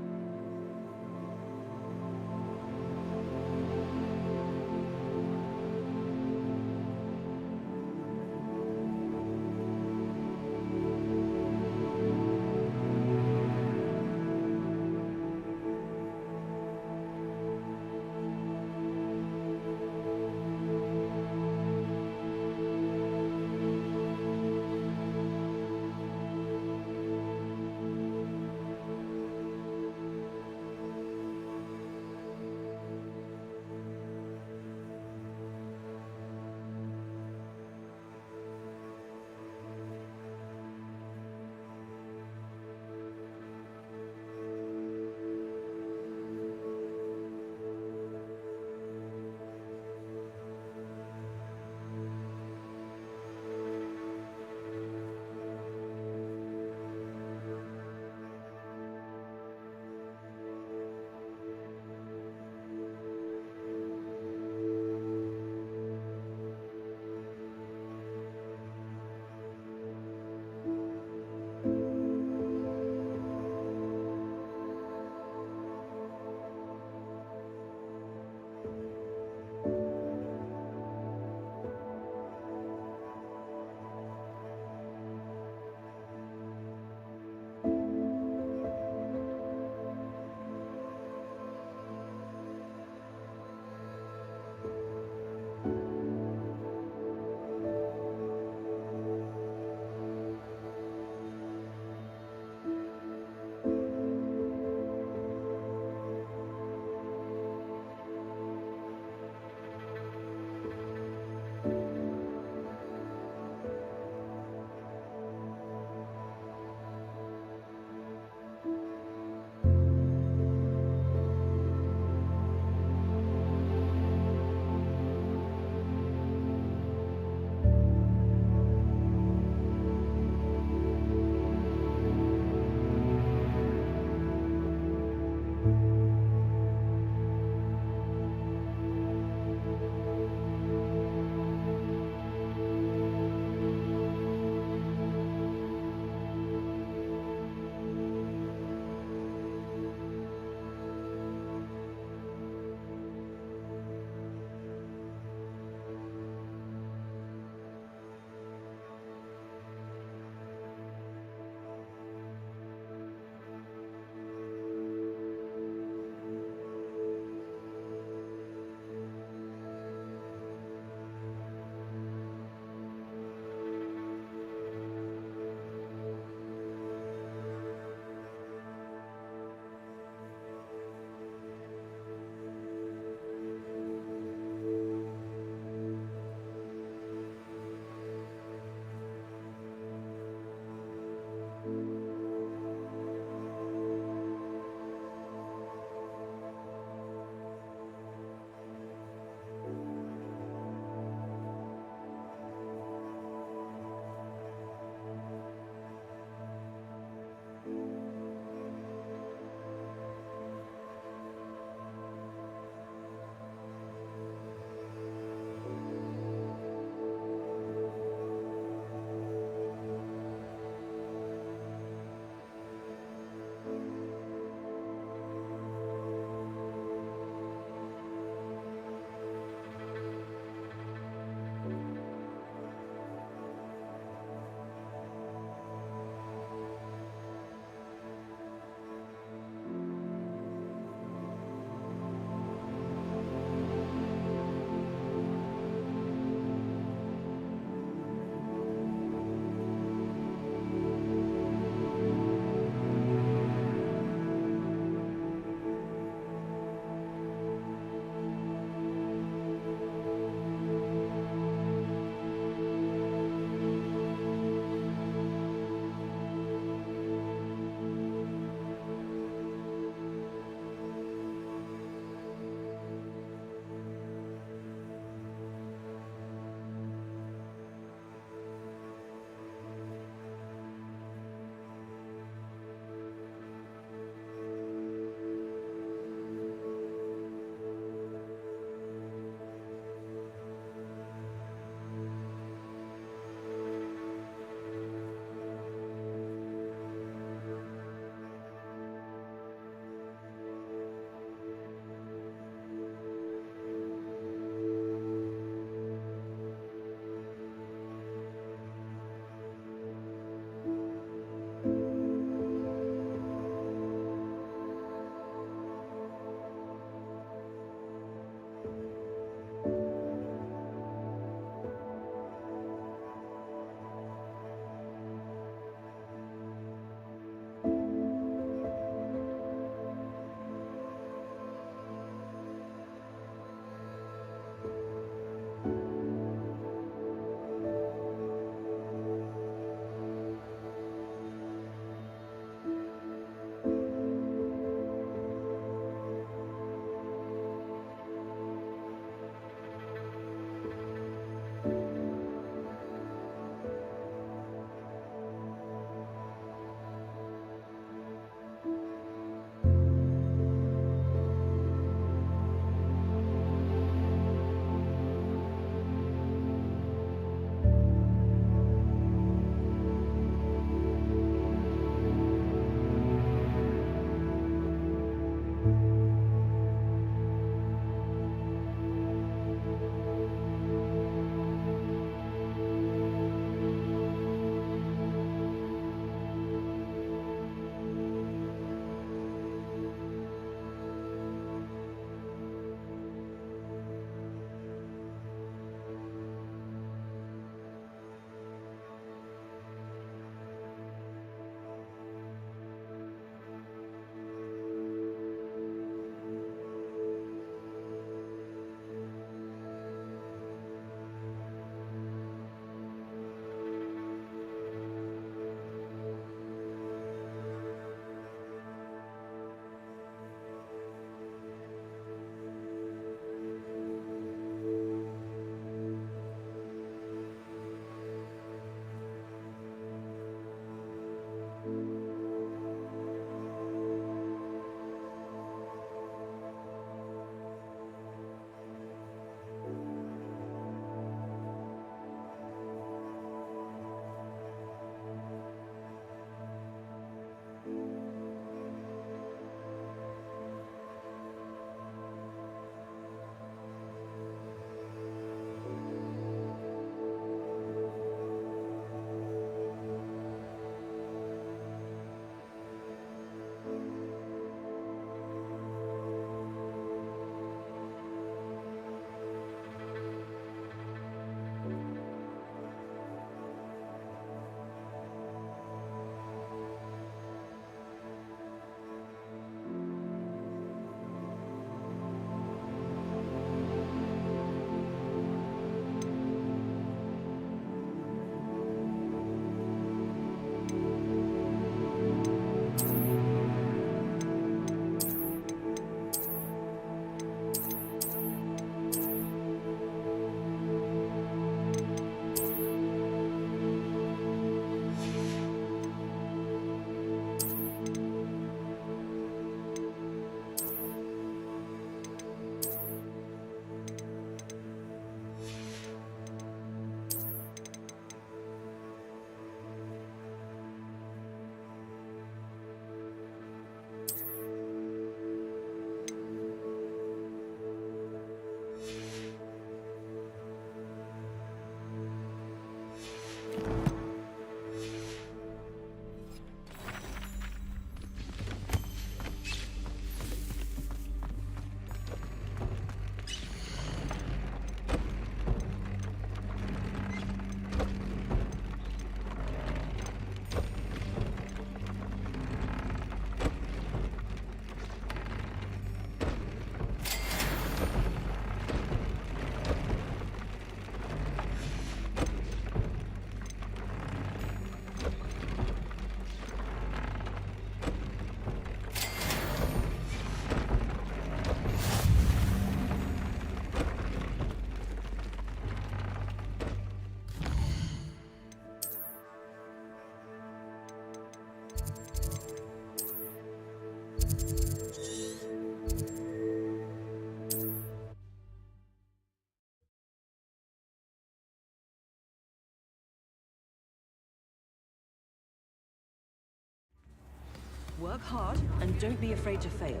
Work hard and don't be afraid to fail.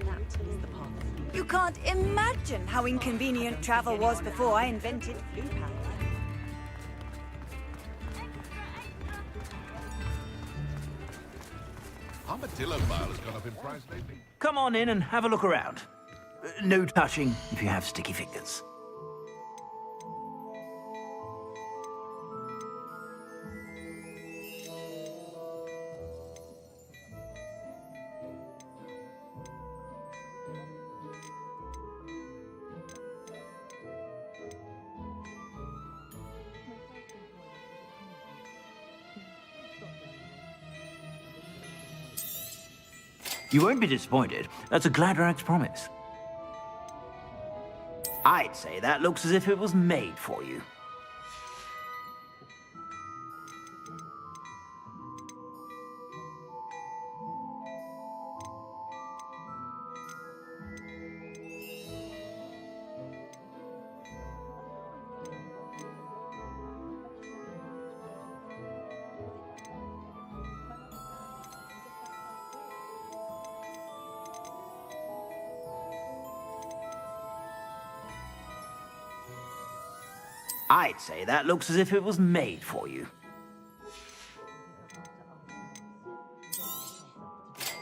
That is the path. You can't imagine how inconvenient travel was before I invented blue power. Armadillo mile has gone up in price lately. Come on in and have a look around. No touching if you have sticky fingers. You won't be disappointed. That's a Gladrag's promise. I'd say that looks as if it was made for you. I'd say that looks as if it was made for you.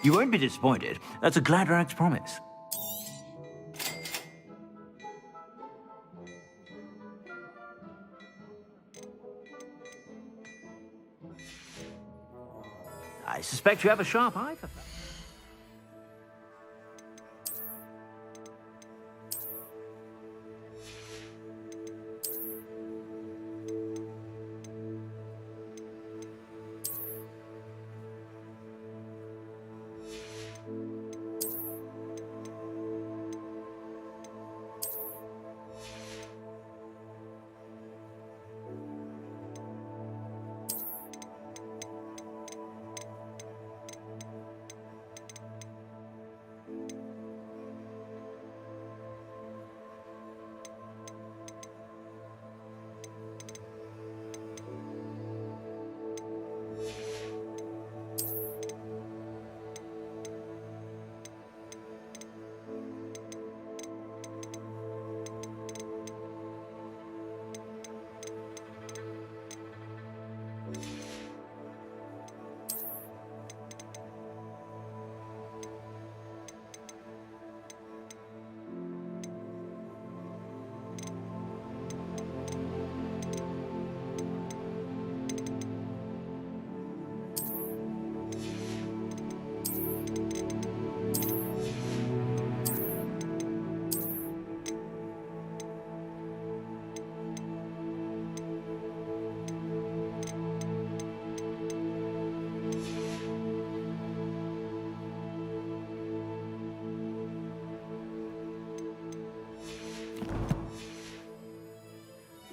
You won't be disappointed. That's a Gladrag's promise. I suspect you have a sharp eye for that.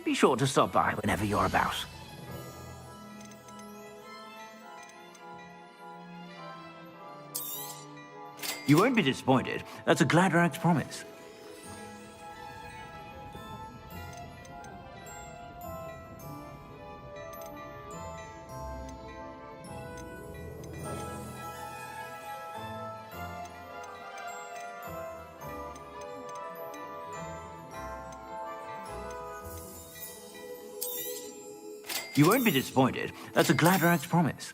Be sure to stop by whenever you're about. You won't be disappointed. That's a Gladrag's promise. You won't be disappointed. That's a Gladrag's promise.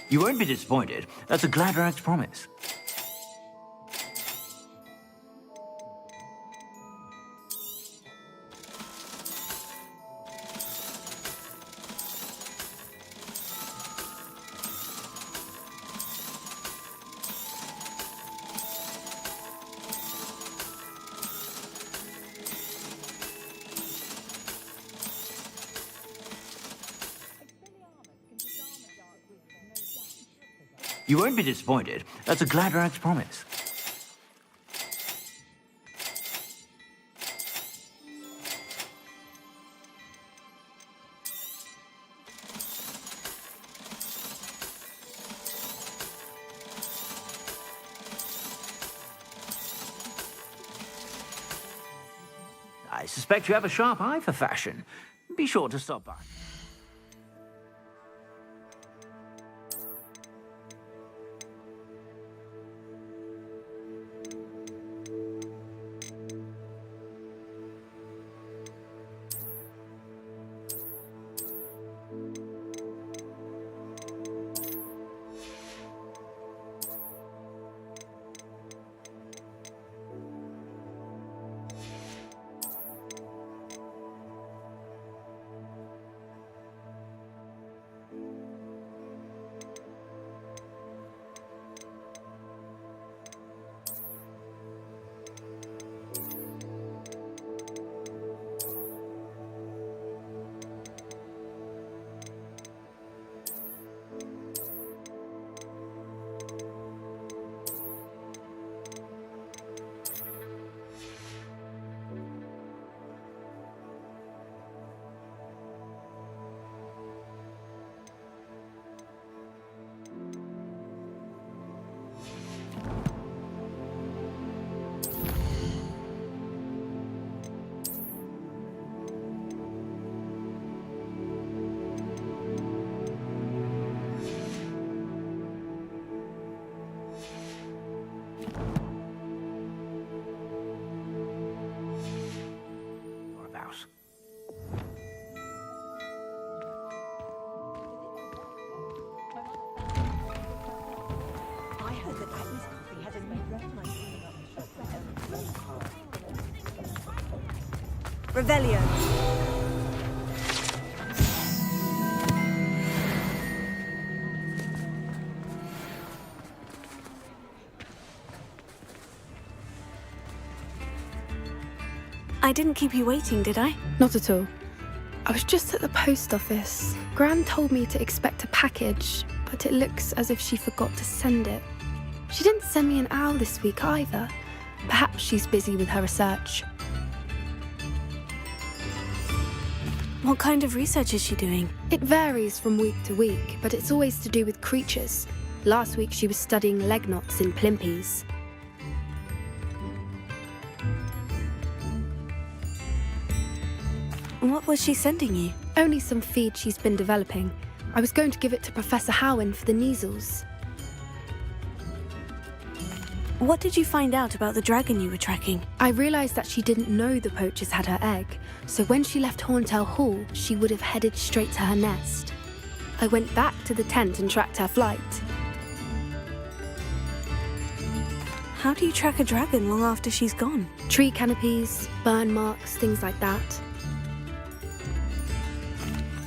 You won't be disappointed. That's a Gladrag's promise. You won't be disappointed. That's a Gladrag's promise. I suspect you have a sharp eye for fashion. Be sure to stop by. Revelio. I didn't keep you waiting, did I? Not at all. I was just at the post office. Gran told me to expect a package, but it looks as if she forgot to send it. She didn't send me an owl this week either. Perhaps she's busy with her research. What kind of research is she doing? It varies from week to week, but it's always to do with creatures. Last week she was studying leg knots in plimpies. What was she sending you? Only some feed she's been developing. I was going to give it to Professor Howen for the measles. What did you find out about the dragon you were tracking? I realised that she didn't know the poachers had her egg, so when she left Horntail Hall, she would have headed straight to her nest. I went back to the tent and tracked her flight. How do you track a dragon long after she's gone? Tree canopies, burn marks, things like that.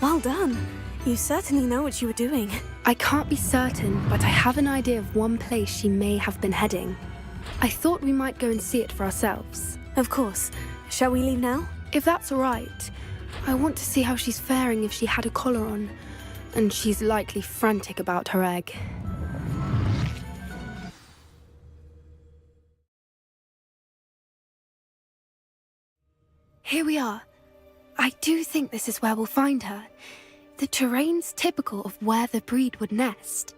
Well done. You certainly know what you were doing. I can't be certain, but I have an idea of one place she may have been heading. I thought we might go and see it for ourselves. Of course. Shall we leave now? If that's all right. I want to see how she's faring if she had a collar on. And she's likely frantic about her egg. Here we are. I do think this is where we'll find her. The terrain's typical of where the breed would nest.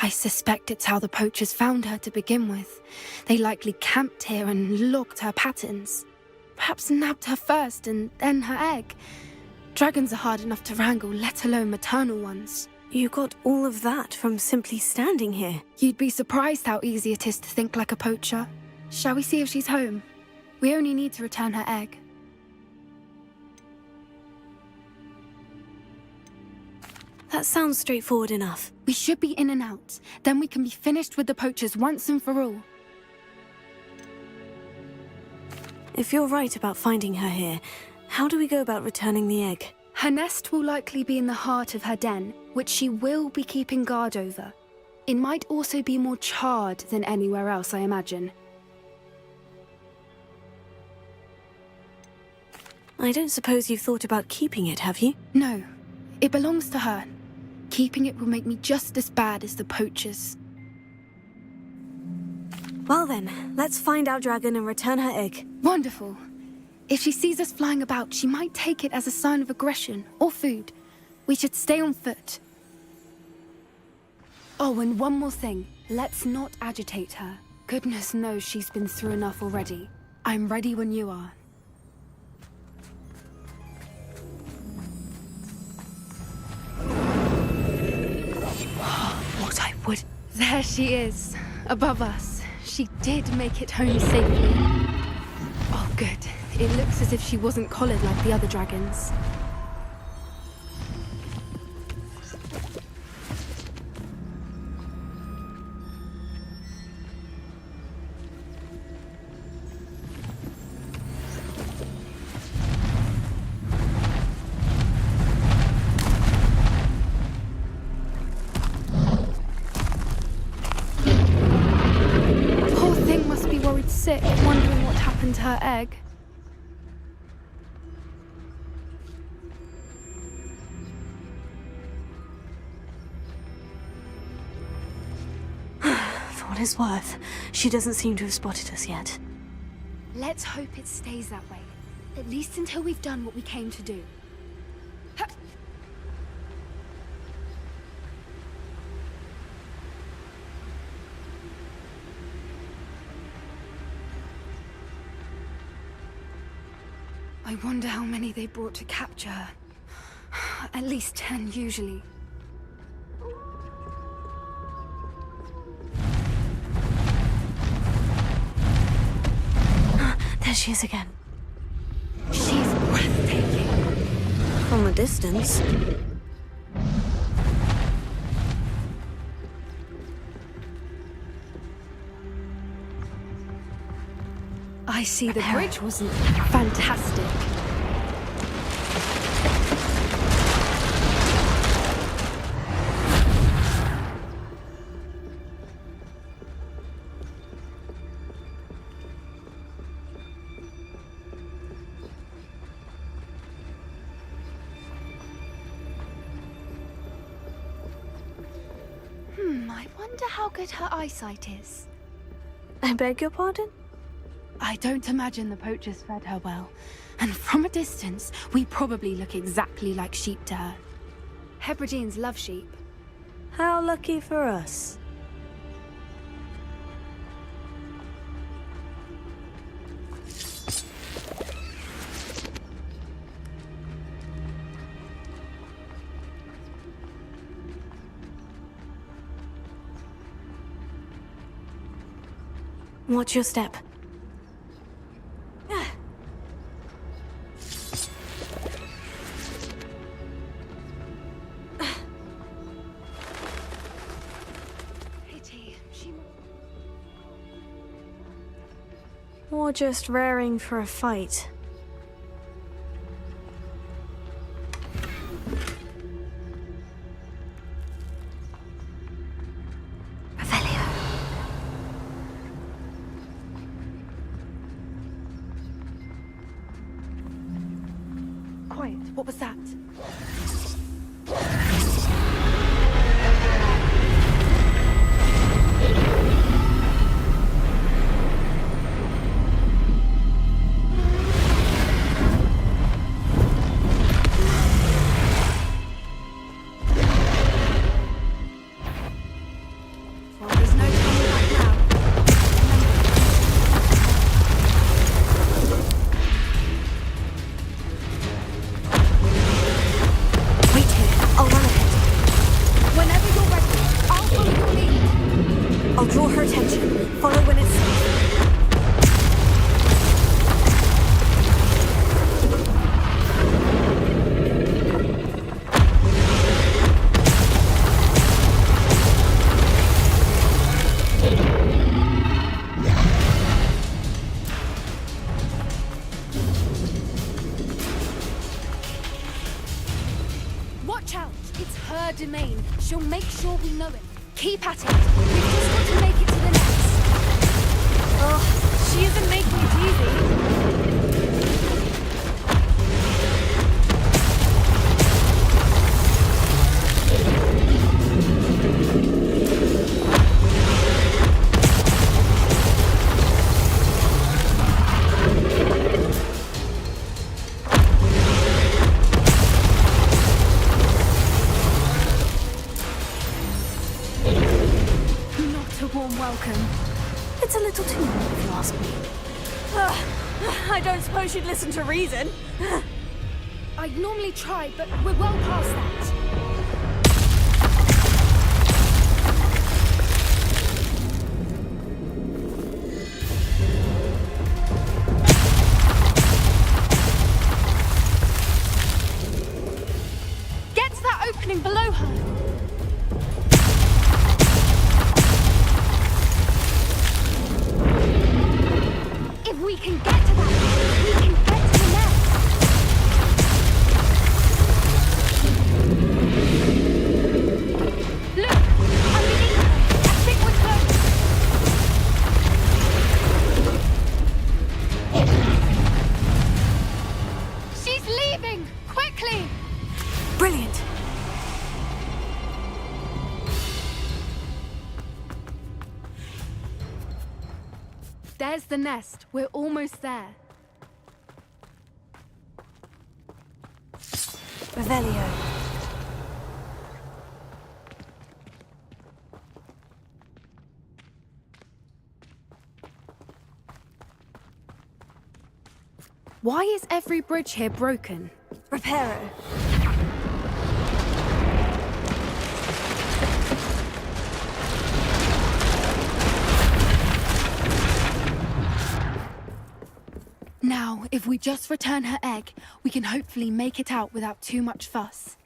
I suspect it's how the poachers found her to begin with. They likely camped here and logged her patterns. Perhaps nabbed her first and then her egg. Dragons are hard enough to wrangle, let alone maternal ones. You got all of that from simply standing here. You'd be surprised how easy it is to think like a poacher. Shall we see if she's home? We only need to return her egg. That sounds straightforward enough. We should be in and out. Then we can be finished with the poachers once and for all. If you're right about finding her here, how do we go about returning the egg? Her nest will likely be in the heart of her den, which she will be keeping guard over. It might also be more charred than anywhere else, I imagine. I don't suppose you've thought about keeping it, have you? No. It belongs to her. Keeping it will make me just as bad as the poachers. Well then, let's find our dragon and return her egg. Wonderful. If she sees us flying about, she might take it as a sign of aggression or food. We should stay on foot. Oh, and one more thing. Let's not agitate her. Goodness knows she's been through enough already. I'm ready when you are. There she is, above us. She did make it home safely. Oh, good. It looks as if she wasn't collared like the other dragons. Sick, wondering what happened to her egg. For what it's worth, she doesn't seem to have spotted us yet. Let's hope it stays that way. At least until we've done what we came to do. I wonder how many they brought to capture her. At least 10, usually. There she is again. She's breathtaking. From a distance. I see the bridge wasn't fantastic. I wonder how good her eyesight is. I beg your pardon? I don't imagine the poachers fed her well. And from a distance, we probably look exactly like sheep to her. Hebrideans love sheep. How lucky for us. Watch your step. Or just raring for a fight. Quiet. What was that? Watch out! It's her domain. She'll make sure we know it. Keep at it. We've just got to make it to the next. Oh, she isn't making it easy. It's a little too long, if you ask me. I don't suppose you'd listen to reason. I'd normally try, but we're well past that. happening below her? If we can get to that, we can get to the nest. Look, underneath her. I think we're close. She's leaving! Quickly! Brilliant. There's the nest. We're almost there. Revelio. Why is every bridge here broken? Reparo. Now, if we just return her egg, we can hopefully make it out without too much fuss.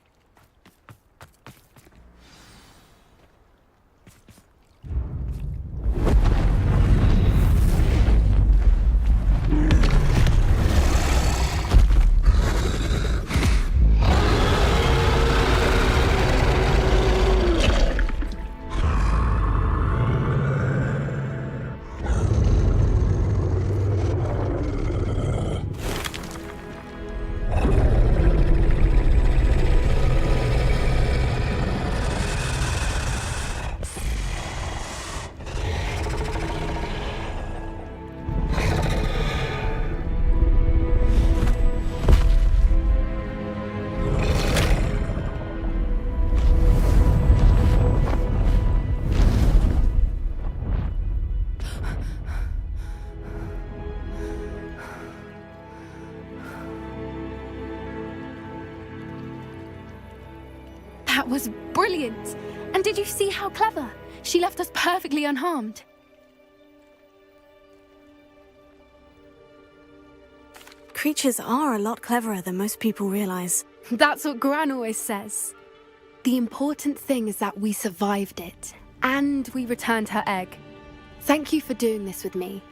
That was brilliant! And did you see how clever? She left us perfectly unharmed. Creatures are a lot cleverer than most people realize. That's what Gran always says. The important thing is that we survived it, and we returned her egg. Thank you for doing this with me.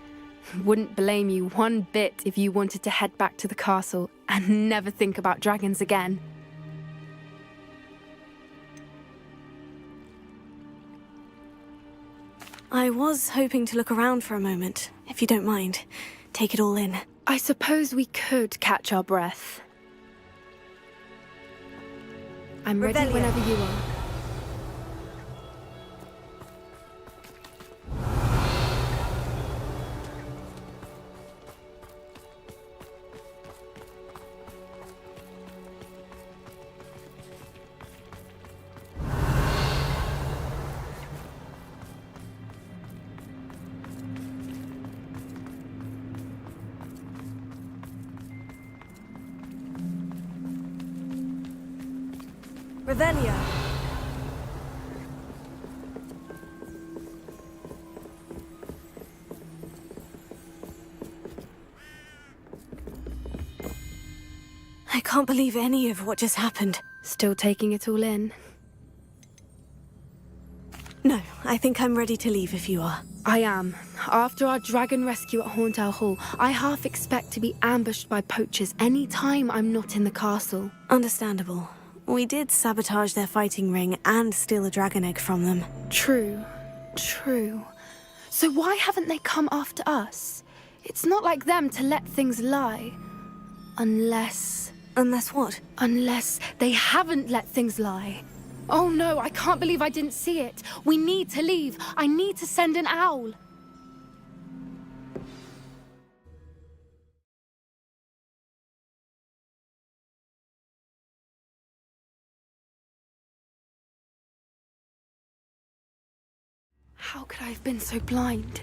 Wouldn't blame you one bit if you wanted to head back to the castle and never think about dragons again. I was hoping to look around for a moment, if you don't mind. Take it all in. I suppose we could catch our breath. I'm ready Revelio. whenever you are. Revelio. I can't believe any of what just happened. Still taking it all in? No, I think I'm ready to leave if you are. I am. After our dragon rescue at Hauntowl Hall, I half expect to be ambushed by poachers any time I'm not in the castle. Understandable. We did sabotage their fighting ring and steal a dragon egg from them. True. True. So why haven't they come after us? It's not like them to let things lie. Unless... Unless what? Unless they haven't let things lie. Oh no, I can't believe I didn't see it. We need to leave. I need to send an owl. How could I have been so blind?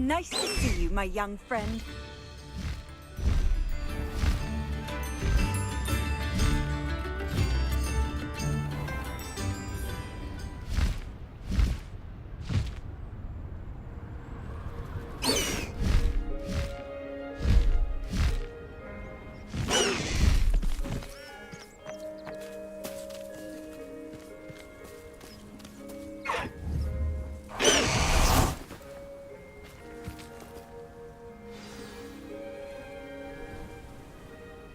Nice to see you, my young friend.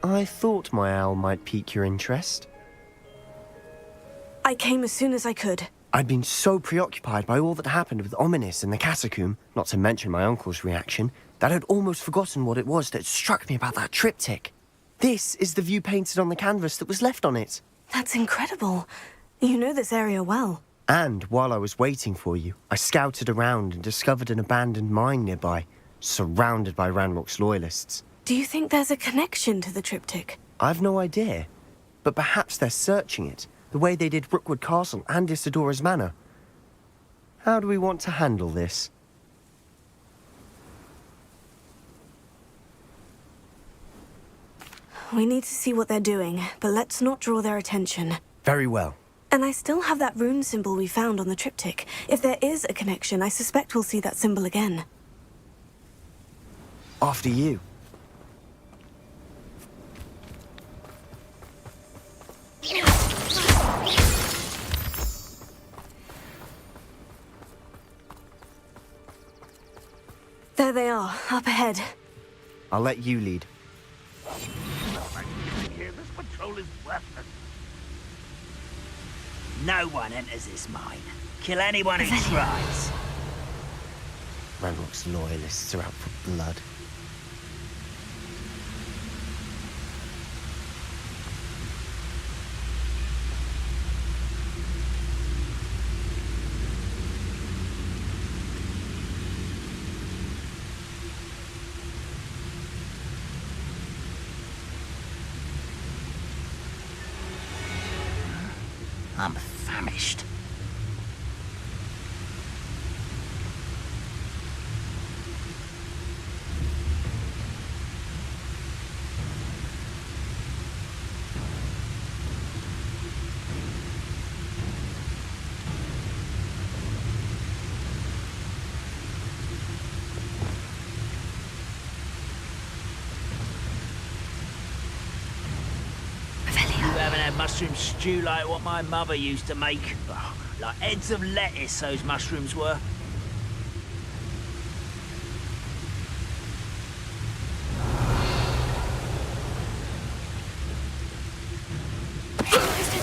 I thought my owl might pique your interest. I came as soon as I could. I'd been so preoccupied by all that happened with Ominis in the catacomb, not to mention my uncle's reaction, that I'd almost forgotten what it was that struck me about that triptych. This is the view painted on the canvas that was left on it. That's incredible. You know this area well. And while I was waiting for you, I scouted around and discovered an abandoned mine nearby, surrounded by Ranrock's loyalists. Do you think there's a connection to the triptych? I've no idea, but perhaps they're searching it, the way they did Rookwood Castle and Isidora's Manor. How do we want to handle this? We need to see what they're doing, but let's not draw their attention. Very well. And I still have that rune symbol we found on the triptych. If there is a connection, I suspect we'll see that symbol again. After you. There they are, up ahead. I'll let you lead. Here, this patrol is worthless. No one enters this mine. Kill anyone who tries. Ranrock's loyalists are out for blood. I'm famished. Mushroom stew like what my mother used to make. Oh, like heads of lettuce, those mushrooms were.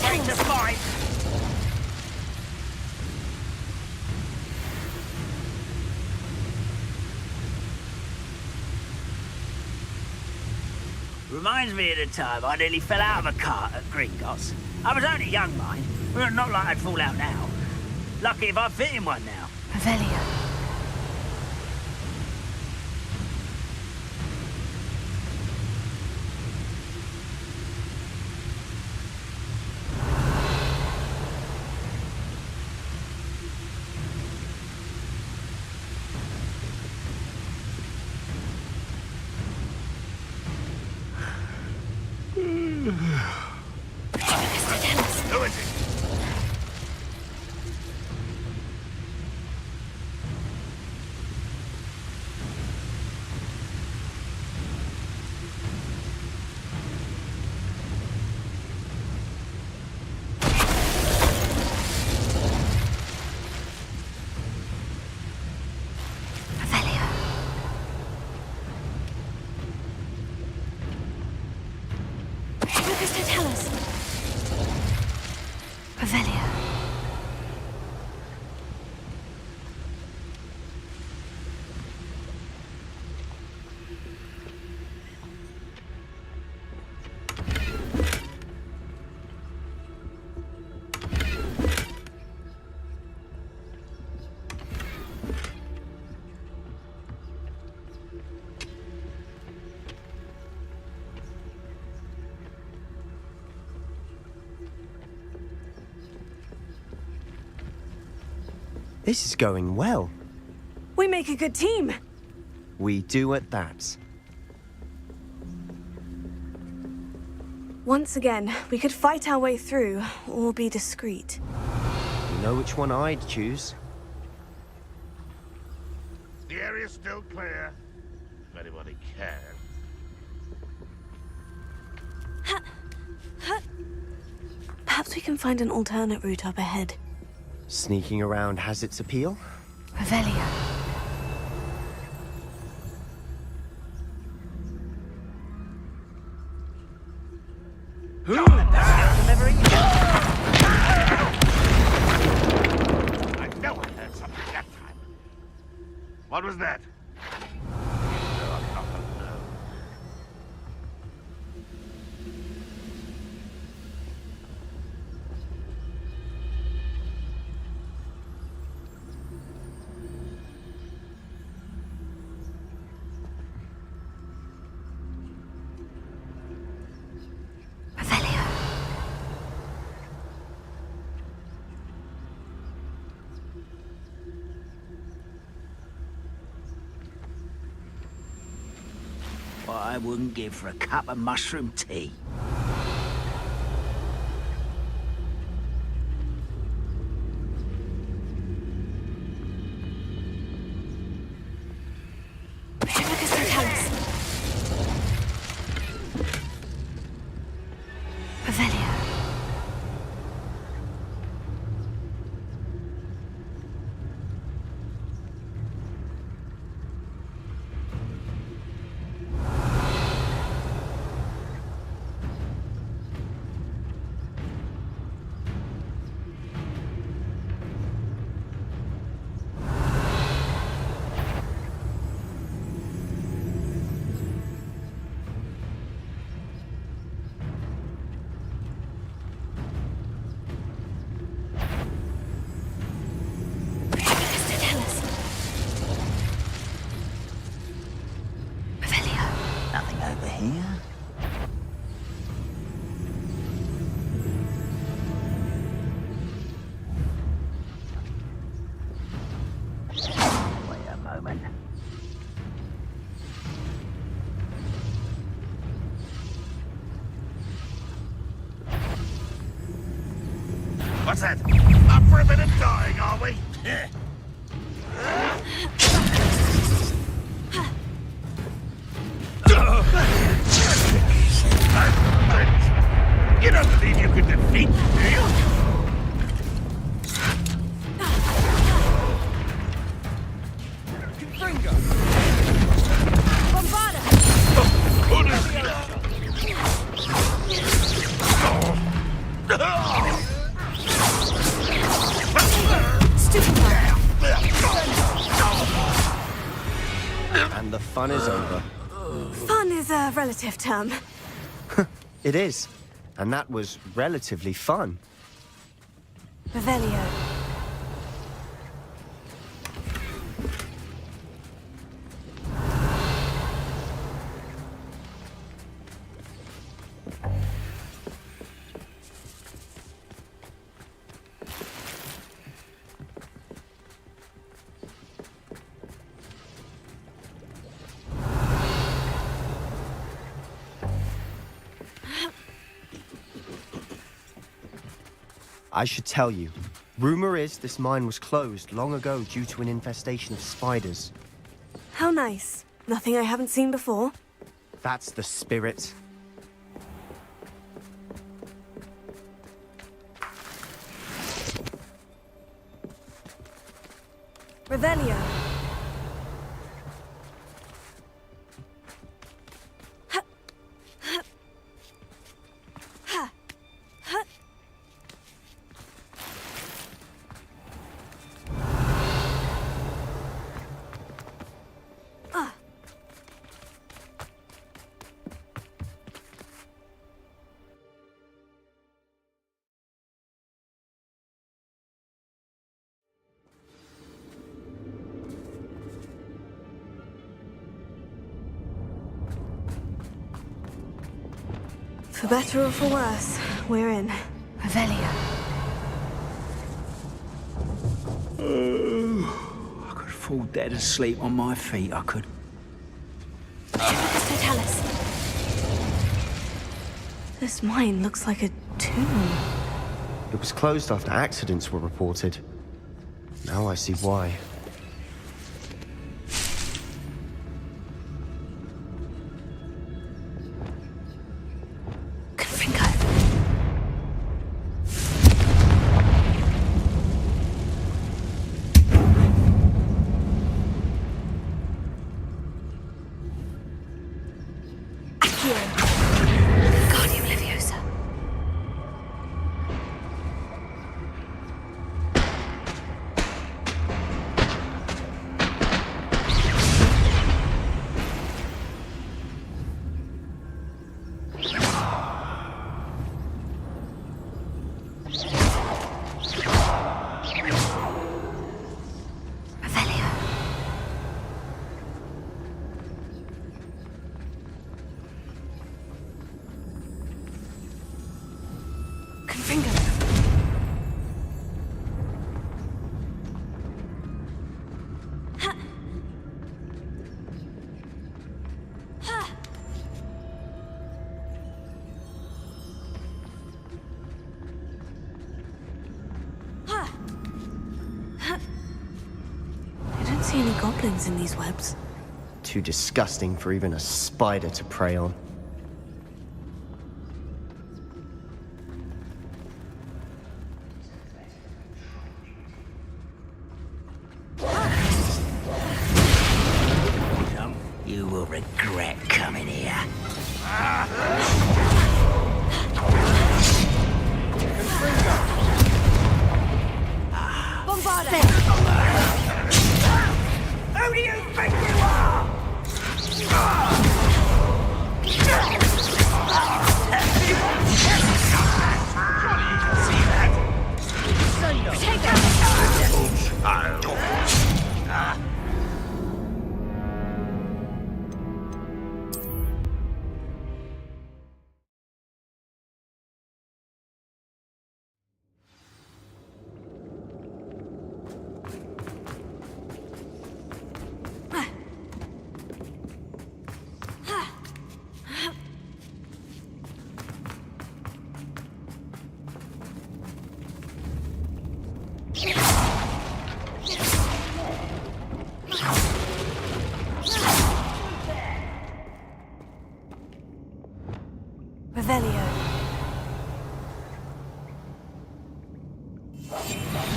Ready to fight! Reminds me of the time I nearly fell out of a cart at Gringotts. I was only young, mind. Well, not like I'd fall out now. Lucky if I fit in one now. Revelio. Who is it? This is going well. We make a good team. We do at that. Once again, we could fight our way through, or be discreet. You know which one I'd choose? The area's still clear. If anybody cares. Perhaps we can find an alternate route up ahead. Sneaking around has its appeal. Revelia. I know I heard something that time. What was that? No, I'm not alone. What I wouldn't give for a cup of mushroom tea. Revelia. Nothing over here. Wait a moment. What's that? Up for a bit of dying, are we? You don't believe you could defeat me, do you? Confringo! Bombarda! And the fun is over. Fun is a relative term. It is. And that was relatively fun. Revelio. I should tell you. Rumor is this mine was closed long ago due to an infestation of spiders. How nice. Nothing I haven't seen before. That's the spirit. Revelio. For better or for worse, we're in. Revelio. I could fall dead asleep on my feet, I could. chalice. This mine looks like a tomb. It was closed after accidents were reported. Now I see why. See any goblins in these webs? Too disgusting for even a spider to prey on. You will regret coming here. Who do you think you are?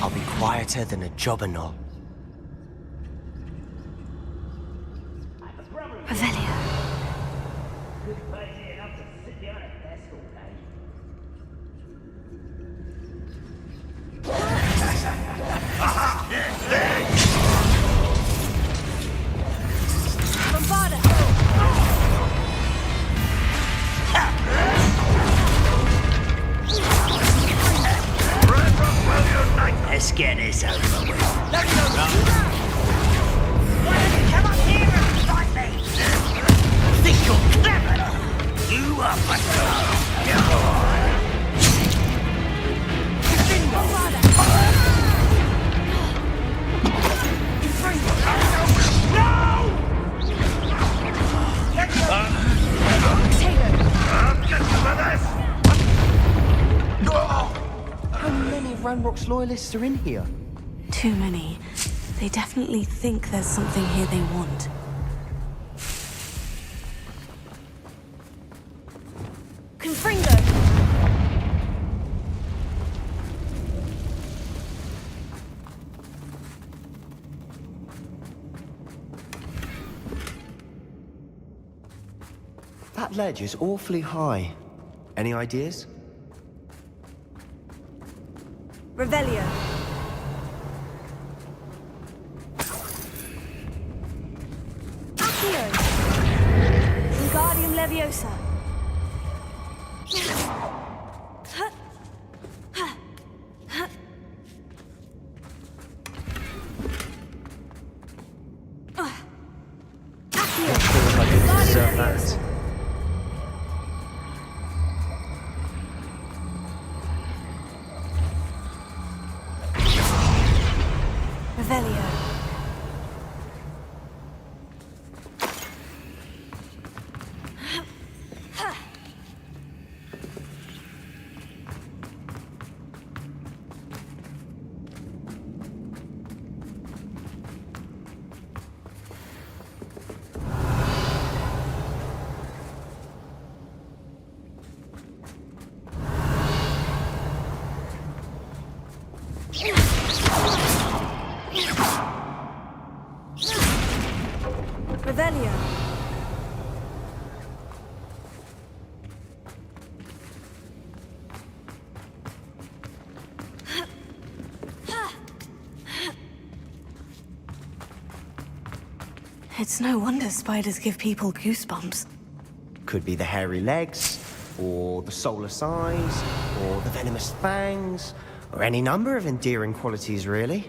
I'll be quieter than a jobberknoll. Revelio. Let's get this over with. Why don't you come up here and fight me? Think you're clever? You are my How many of Ranrock's loyalists are in here? Too many. They definitely think there's something here they want. Confringo! That ledge is awfully high. Any ideas? Revelio. Accio. Wingardium Leviosa. Revelio. It's no wonder spiders give people goosebumps. Could be the hairy legs, or the soulless eyes, or the venomous fangs, or any number of endearing qualities, really.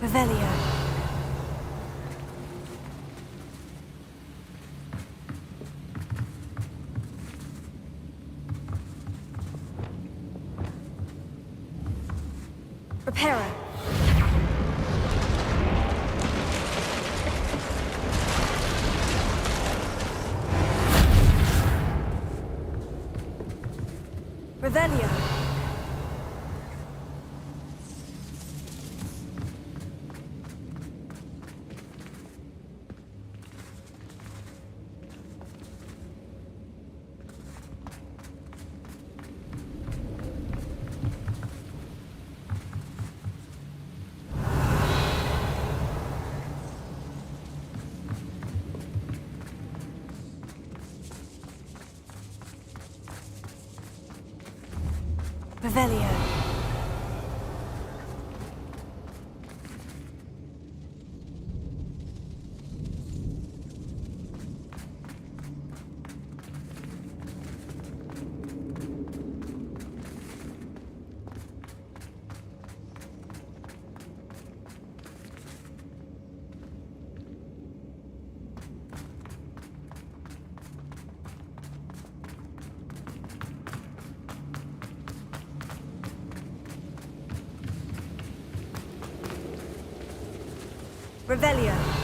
Revelio. Reparo. Revelio. Revelio. Revelio.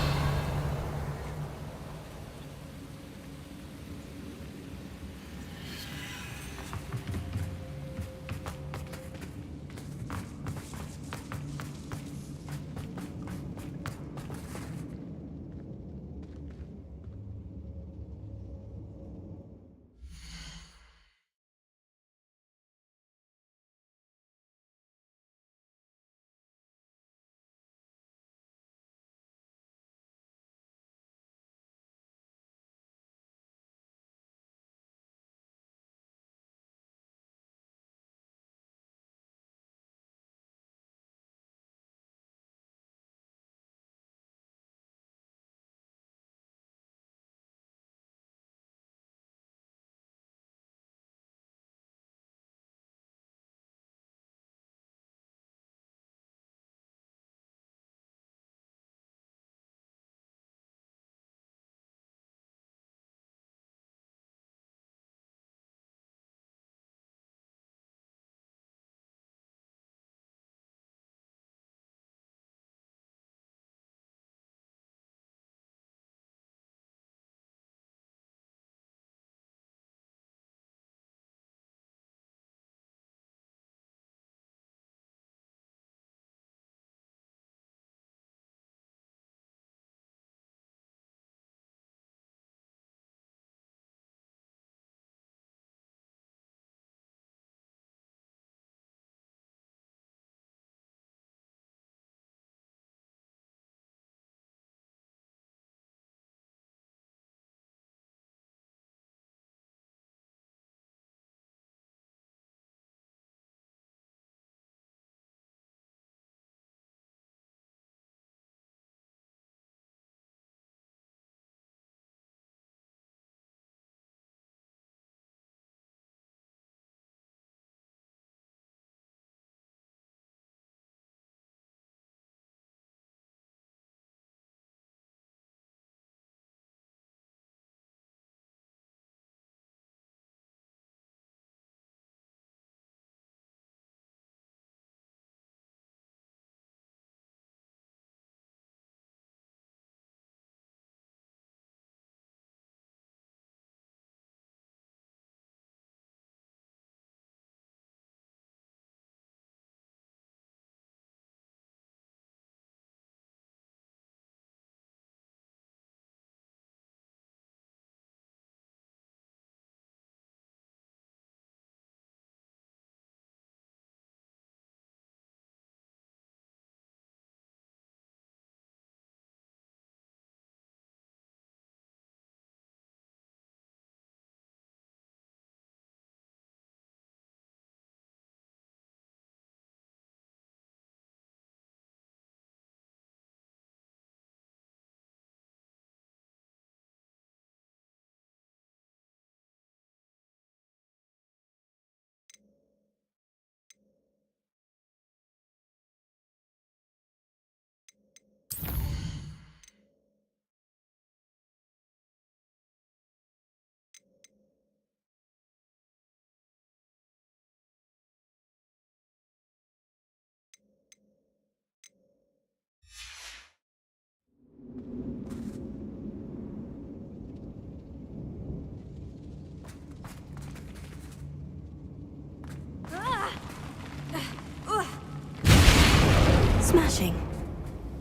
Smashing.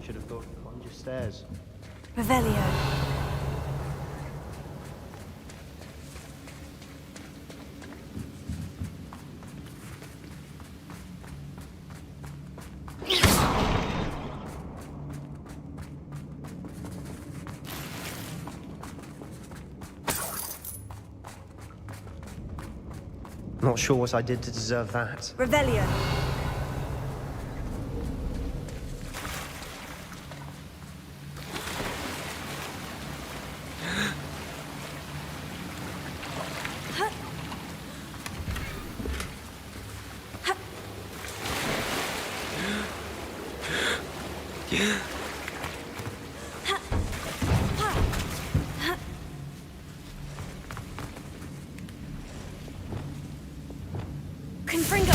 Should have thought to conjure stairs. Revelio. Not sure what I did to deserve that. Revelio. Confringo.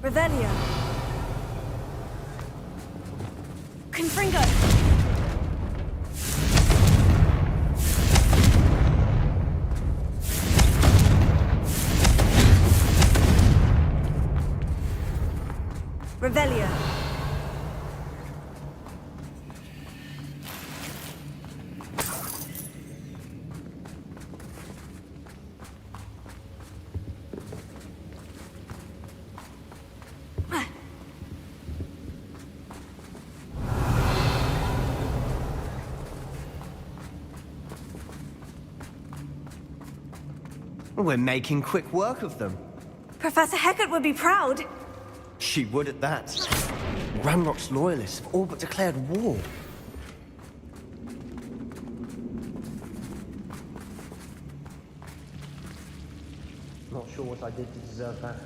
Revelio. Confringo. Revelio. We're making quick work of them. Professor Hecat would be proud. She would at that. Ranrock's loyalists have all but declared war. Not sure what I did to deserve that.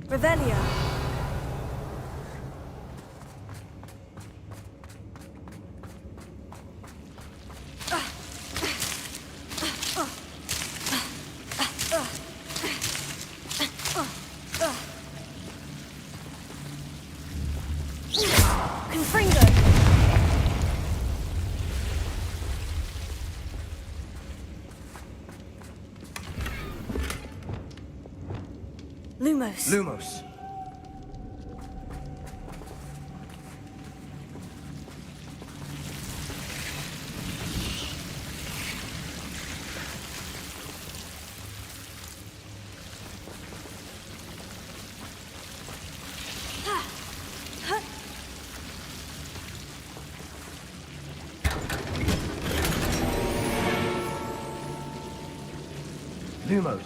Revelio. Confringo. Lumos. Lumos. Lumos.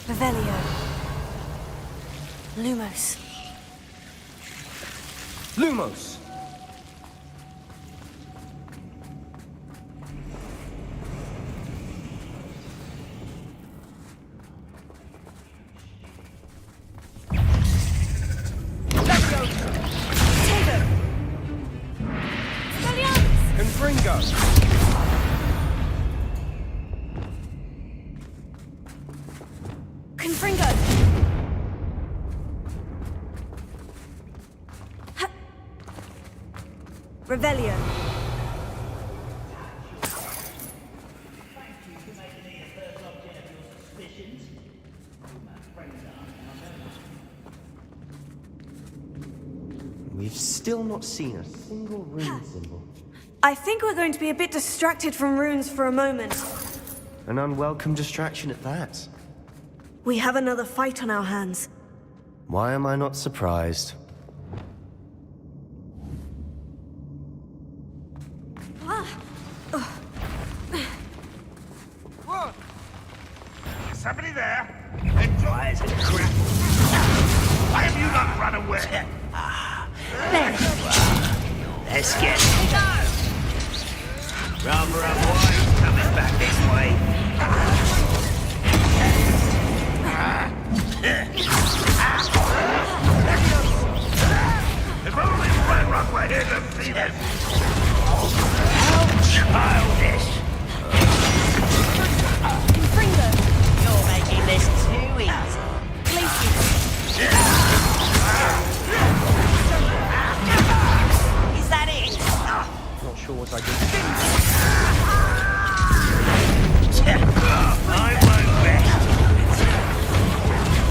Revelio. Lumos. Lumos. Confringo. Confringo. Revelio. still not seen a single rune symbol. I think we're going to be a bit distracted from runes for a moment. An unwelcome distraction at that. We have another fight on our hands. Why am I not surprised? Is somebody there? Enjoy it. Why have you not run away? There you are. Let's get it. Rum, boys, coming back this way. If only Ranrock were here to see this. How childish. You're making this too easy. Is that it? Not sure what I did. I won't rest.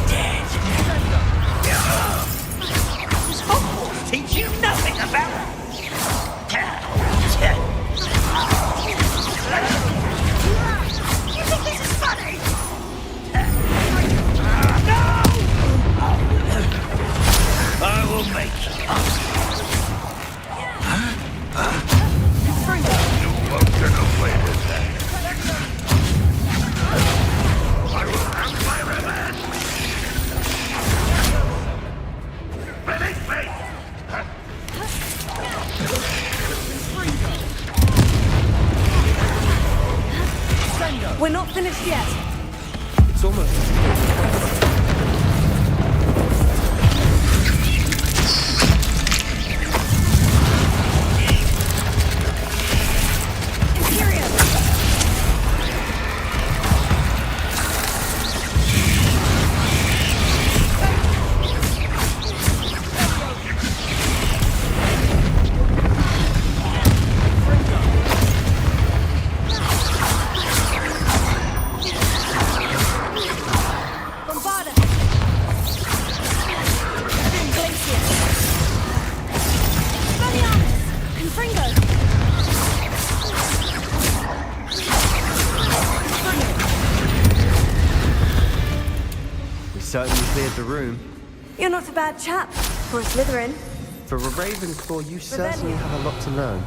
Dead. Does Hogwarts teach you nothing about... You think this is funny? No! I will make you. You won't get away with that. I will have my revenge. Release me! We're not finished yet. It's almost... Certainly cleared the room. You're not a bad chap for a Slytherin. For a Ravenclaw, you certainly have a lot to learn.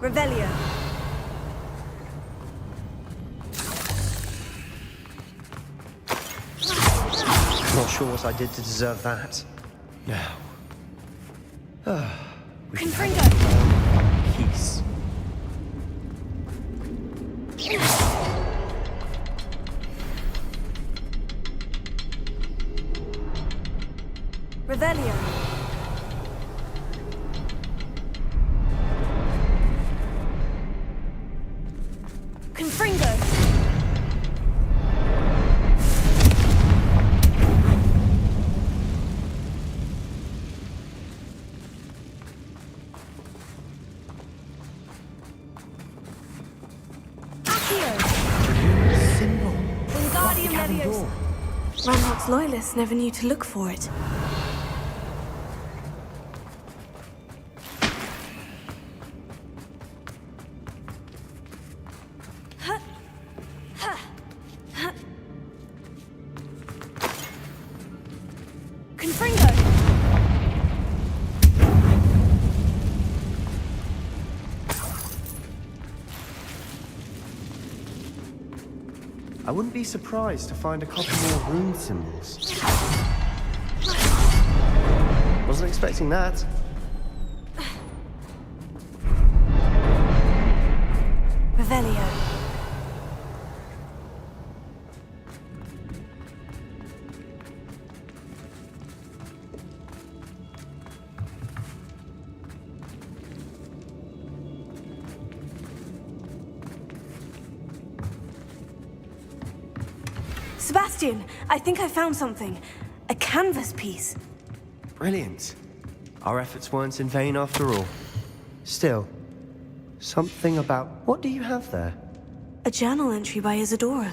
Revelio. Not sure what I did to deserve that. Now. We can have peace. Revelio. Confringo. Ranrock's loyalists never knew to look for it. Confringo! I wouldn't be surprised to find a couple more rune symbols. Wasn't expecting that. Revelio. Sebastian, I think I found something. A canvas piece. Brilliant. Our efforts weren't in vain after all. Still, something about... What do you have there? A journal entry by Isadora.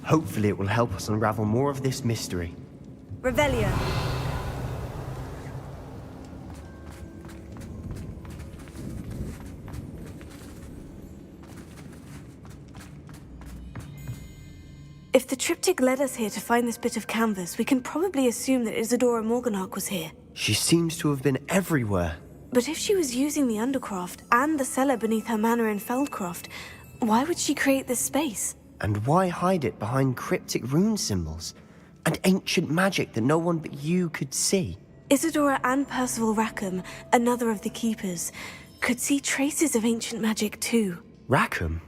Hopefully it will help us unravel more of this mystery. Revelio. If the triptych led us here to find this bit of canvas, we can probably assume that Isadora Morganach was here. She seems to have been everywhere. But if she was using the Undercroft and the cellar beneath her manor in Feldcroft, why would she create this space? And why hide it behind cryptic rune symbols? And ancient magic that no one but you could see? Isadora and Percival Rackham, another of the Keepers, could see traces of ancient magic too. Rackham?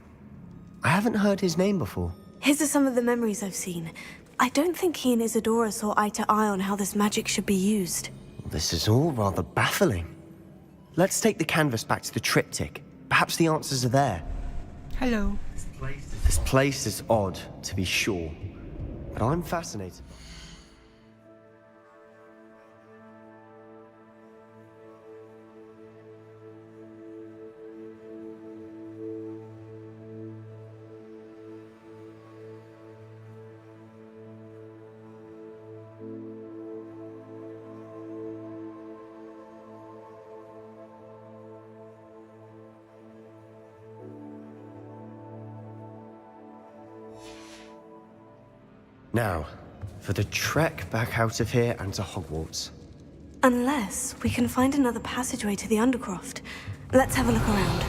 I haven't heard his name before. His are some of the memories I've seen. I don't think he and Isadora saw eye to eye on how this magic should be used. This is all rather baffling. Let's take the canvas back to the triptych. Perhaps the answers are there. Hello. This place is odd, to be sure, but I'm fascinated. Now, for the trek back out of here and to Hogwarts. Unless we can find another passageway to the Undercroft. Let's have a look around.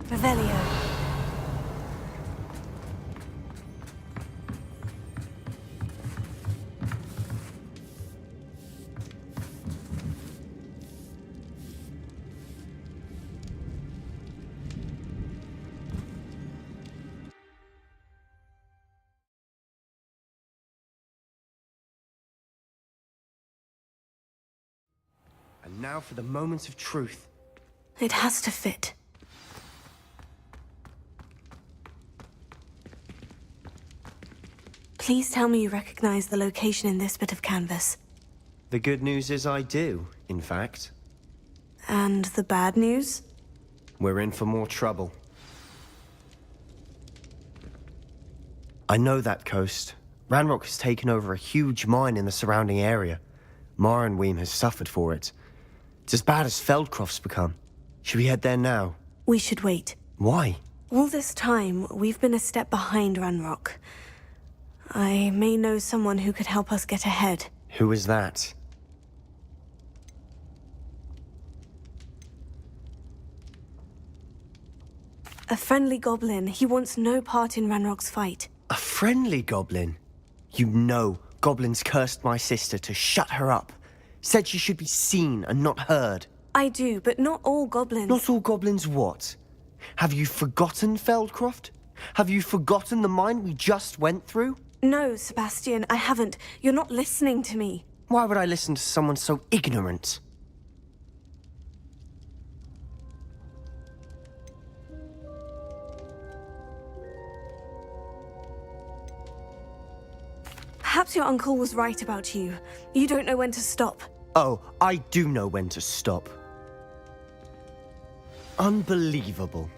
Revelio. And now for the moment of truth. It has to fit. Please tell me you recognize the location in this bit of canvas. The good news is I do, in fact. And the bad news? We're in for more trouble. I know that coast. Ranrock has taken over a huge mine in the surrounding area. Marrenweem has suffered for it. It's as bad as Feldcroft's become. Should we head there now? We should wait. Why? All this time, we've been a step behind Ranrock. I may know someone who could help us get ahead. Who is that? A friendly goblin. He wants no part in Ranrock's fight. A friendly goblin? You know, goblins cursed my sister to shut her up. Said she should be seen and not heard. I do, but not all goblins. Not all goblins what? Have you forgotten Feldcroft? Have you forgotten the mine we just went through? No, Sebastian, I haven't. You're not listening to me. Why would I listen to someone so ignorant? Perhaps your uncle was right about you. You don't know when to stop. Oh, I do know when to stop. Unbelievable.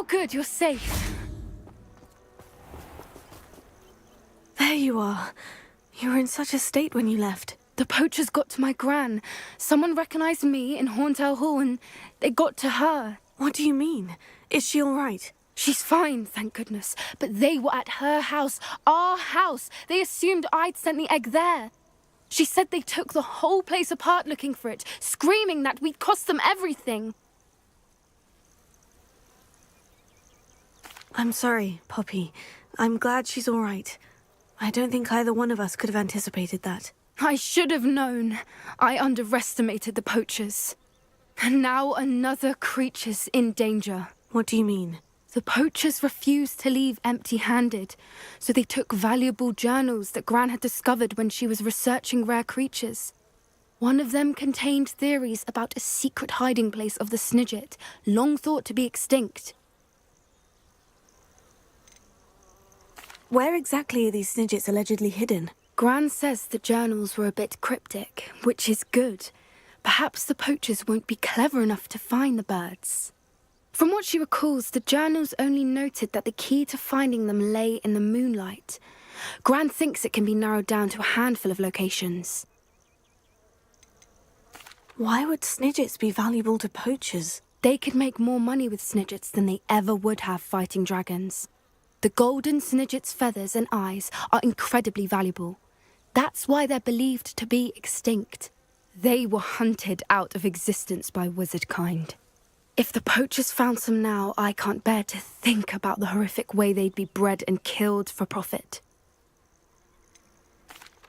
good, you're safe. There you are. You were in such a state when you left. The poachers got to my gran. Someone recognized me in Horntail Hall and they got to her. What do you mean? Is she all right? She's fine, thank goodness. But they were at her house, our house. They assumed I'd sent the egg there. She said they took the whole place apart looking for it, screaming that we'd cost them everything. I'm sorry, Poppy. I'm glad she's all right. I don't think either one of us could have anticipated that. I should have known. I underestimated the poachers. And now another creature's in danger. What do you mean? The poachers refused to leave empty-handed, so they took valuable journals that Gran had discovered when she was researching rare creatures. One of them contained theories about a secret hiding place of the Snidget, long thought to be extinct. Where exactly are these Snidgets allegedly hidden? Gran says the journals were a bit cryptic, which is good. Perhaps the poachers won't be clever enough to find the birds. From what she recalls, the journals only noted that the key to finding them lay in the moonlight. Gran thinks it can be narrowed down to a handful of locations. Why would Snidgets be valuable to poachers? They could make more money with Snidgets than they ever would have fighting dragons. The golden Snidget's feathers and eyes are incredibly valuable. That's why they're believed to be extinct. They were hunted out of existence by wizard kind. If the poachers found some now, I can't bear to think about the horrific way they'd be bred and killed for profit.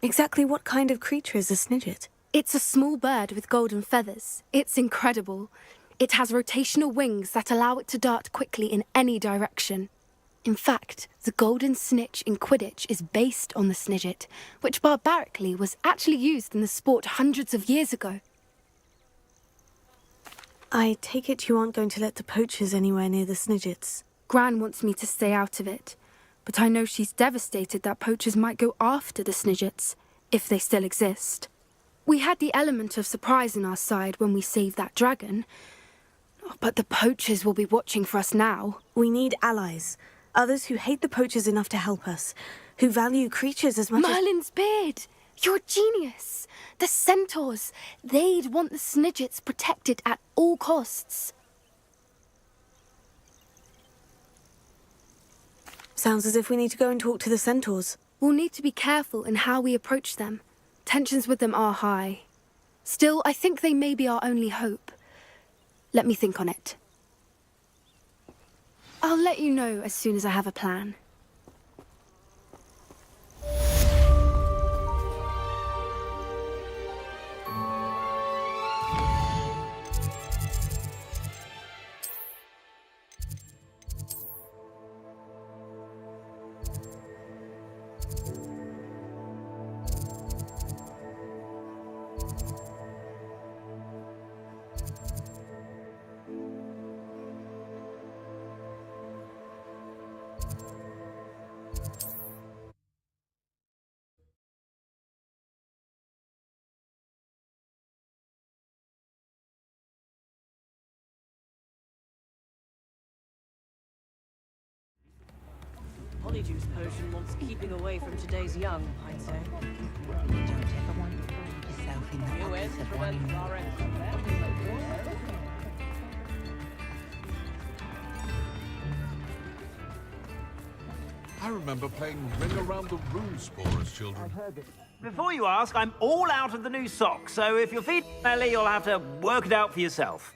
Exactly what kind of creature is a Snidget? It's a small bird with golden feathers. It's incredible. It has rotational wings that allow it to dart quickly in any direction. In fact, the golden snitch in Quidditch is based on the Snidget, which barbarically was actually used in the sport hundreds of years ago. I take it you aren't going to let the poachers anywhere near the Snidgets. Gran wants me to stay out of it, but I know she's devastated that poachers might go after the Snidgets, if they still exist. We had the element of surprise on our side when we saved that dragon, but the poachers will be watching for us now. We need allies. Others who hate the poachers enough to help us, who value creatures as much as... Merlin's beard! You're a genius! The centaurs! They'd want the Snidgets protected at all costs. Sounds as if we need to go and talk to the centaurs. We'll need to be careful in how we approach them. Tensions with them are high. Still, I think they may be our only hope. Let me think on it. I'll let you know as soon as I have a plan. Polyjuice potion wants keeping away from today's young, I'd say. Don't ever want to find yourself in the office of one in I remember playing Ring Around the Room Spore as children. Before you ask, I'm all out of the new socks, so if you're feeling smelly, you'll have to work it out for yourself.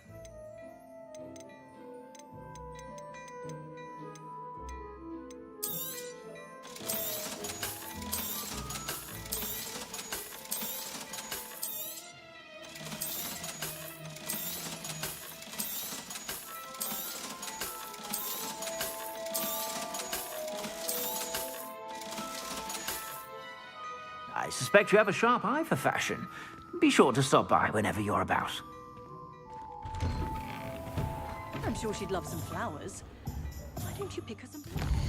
I suspect you have a sharp eye for fashion. Be sure to stop by whenever you're about. I'm sure she'd love some flowers. Why don't you pick her some flowers?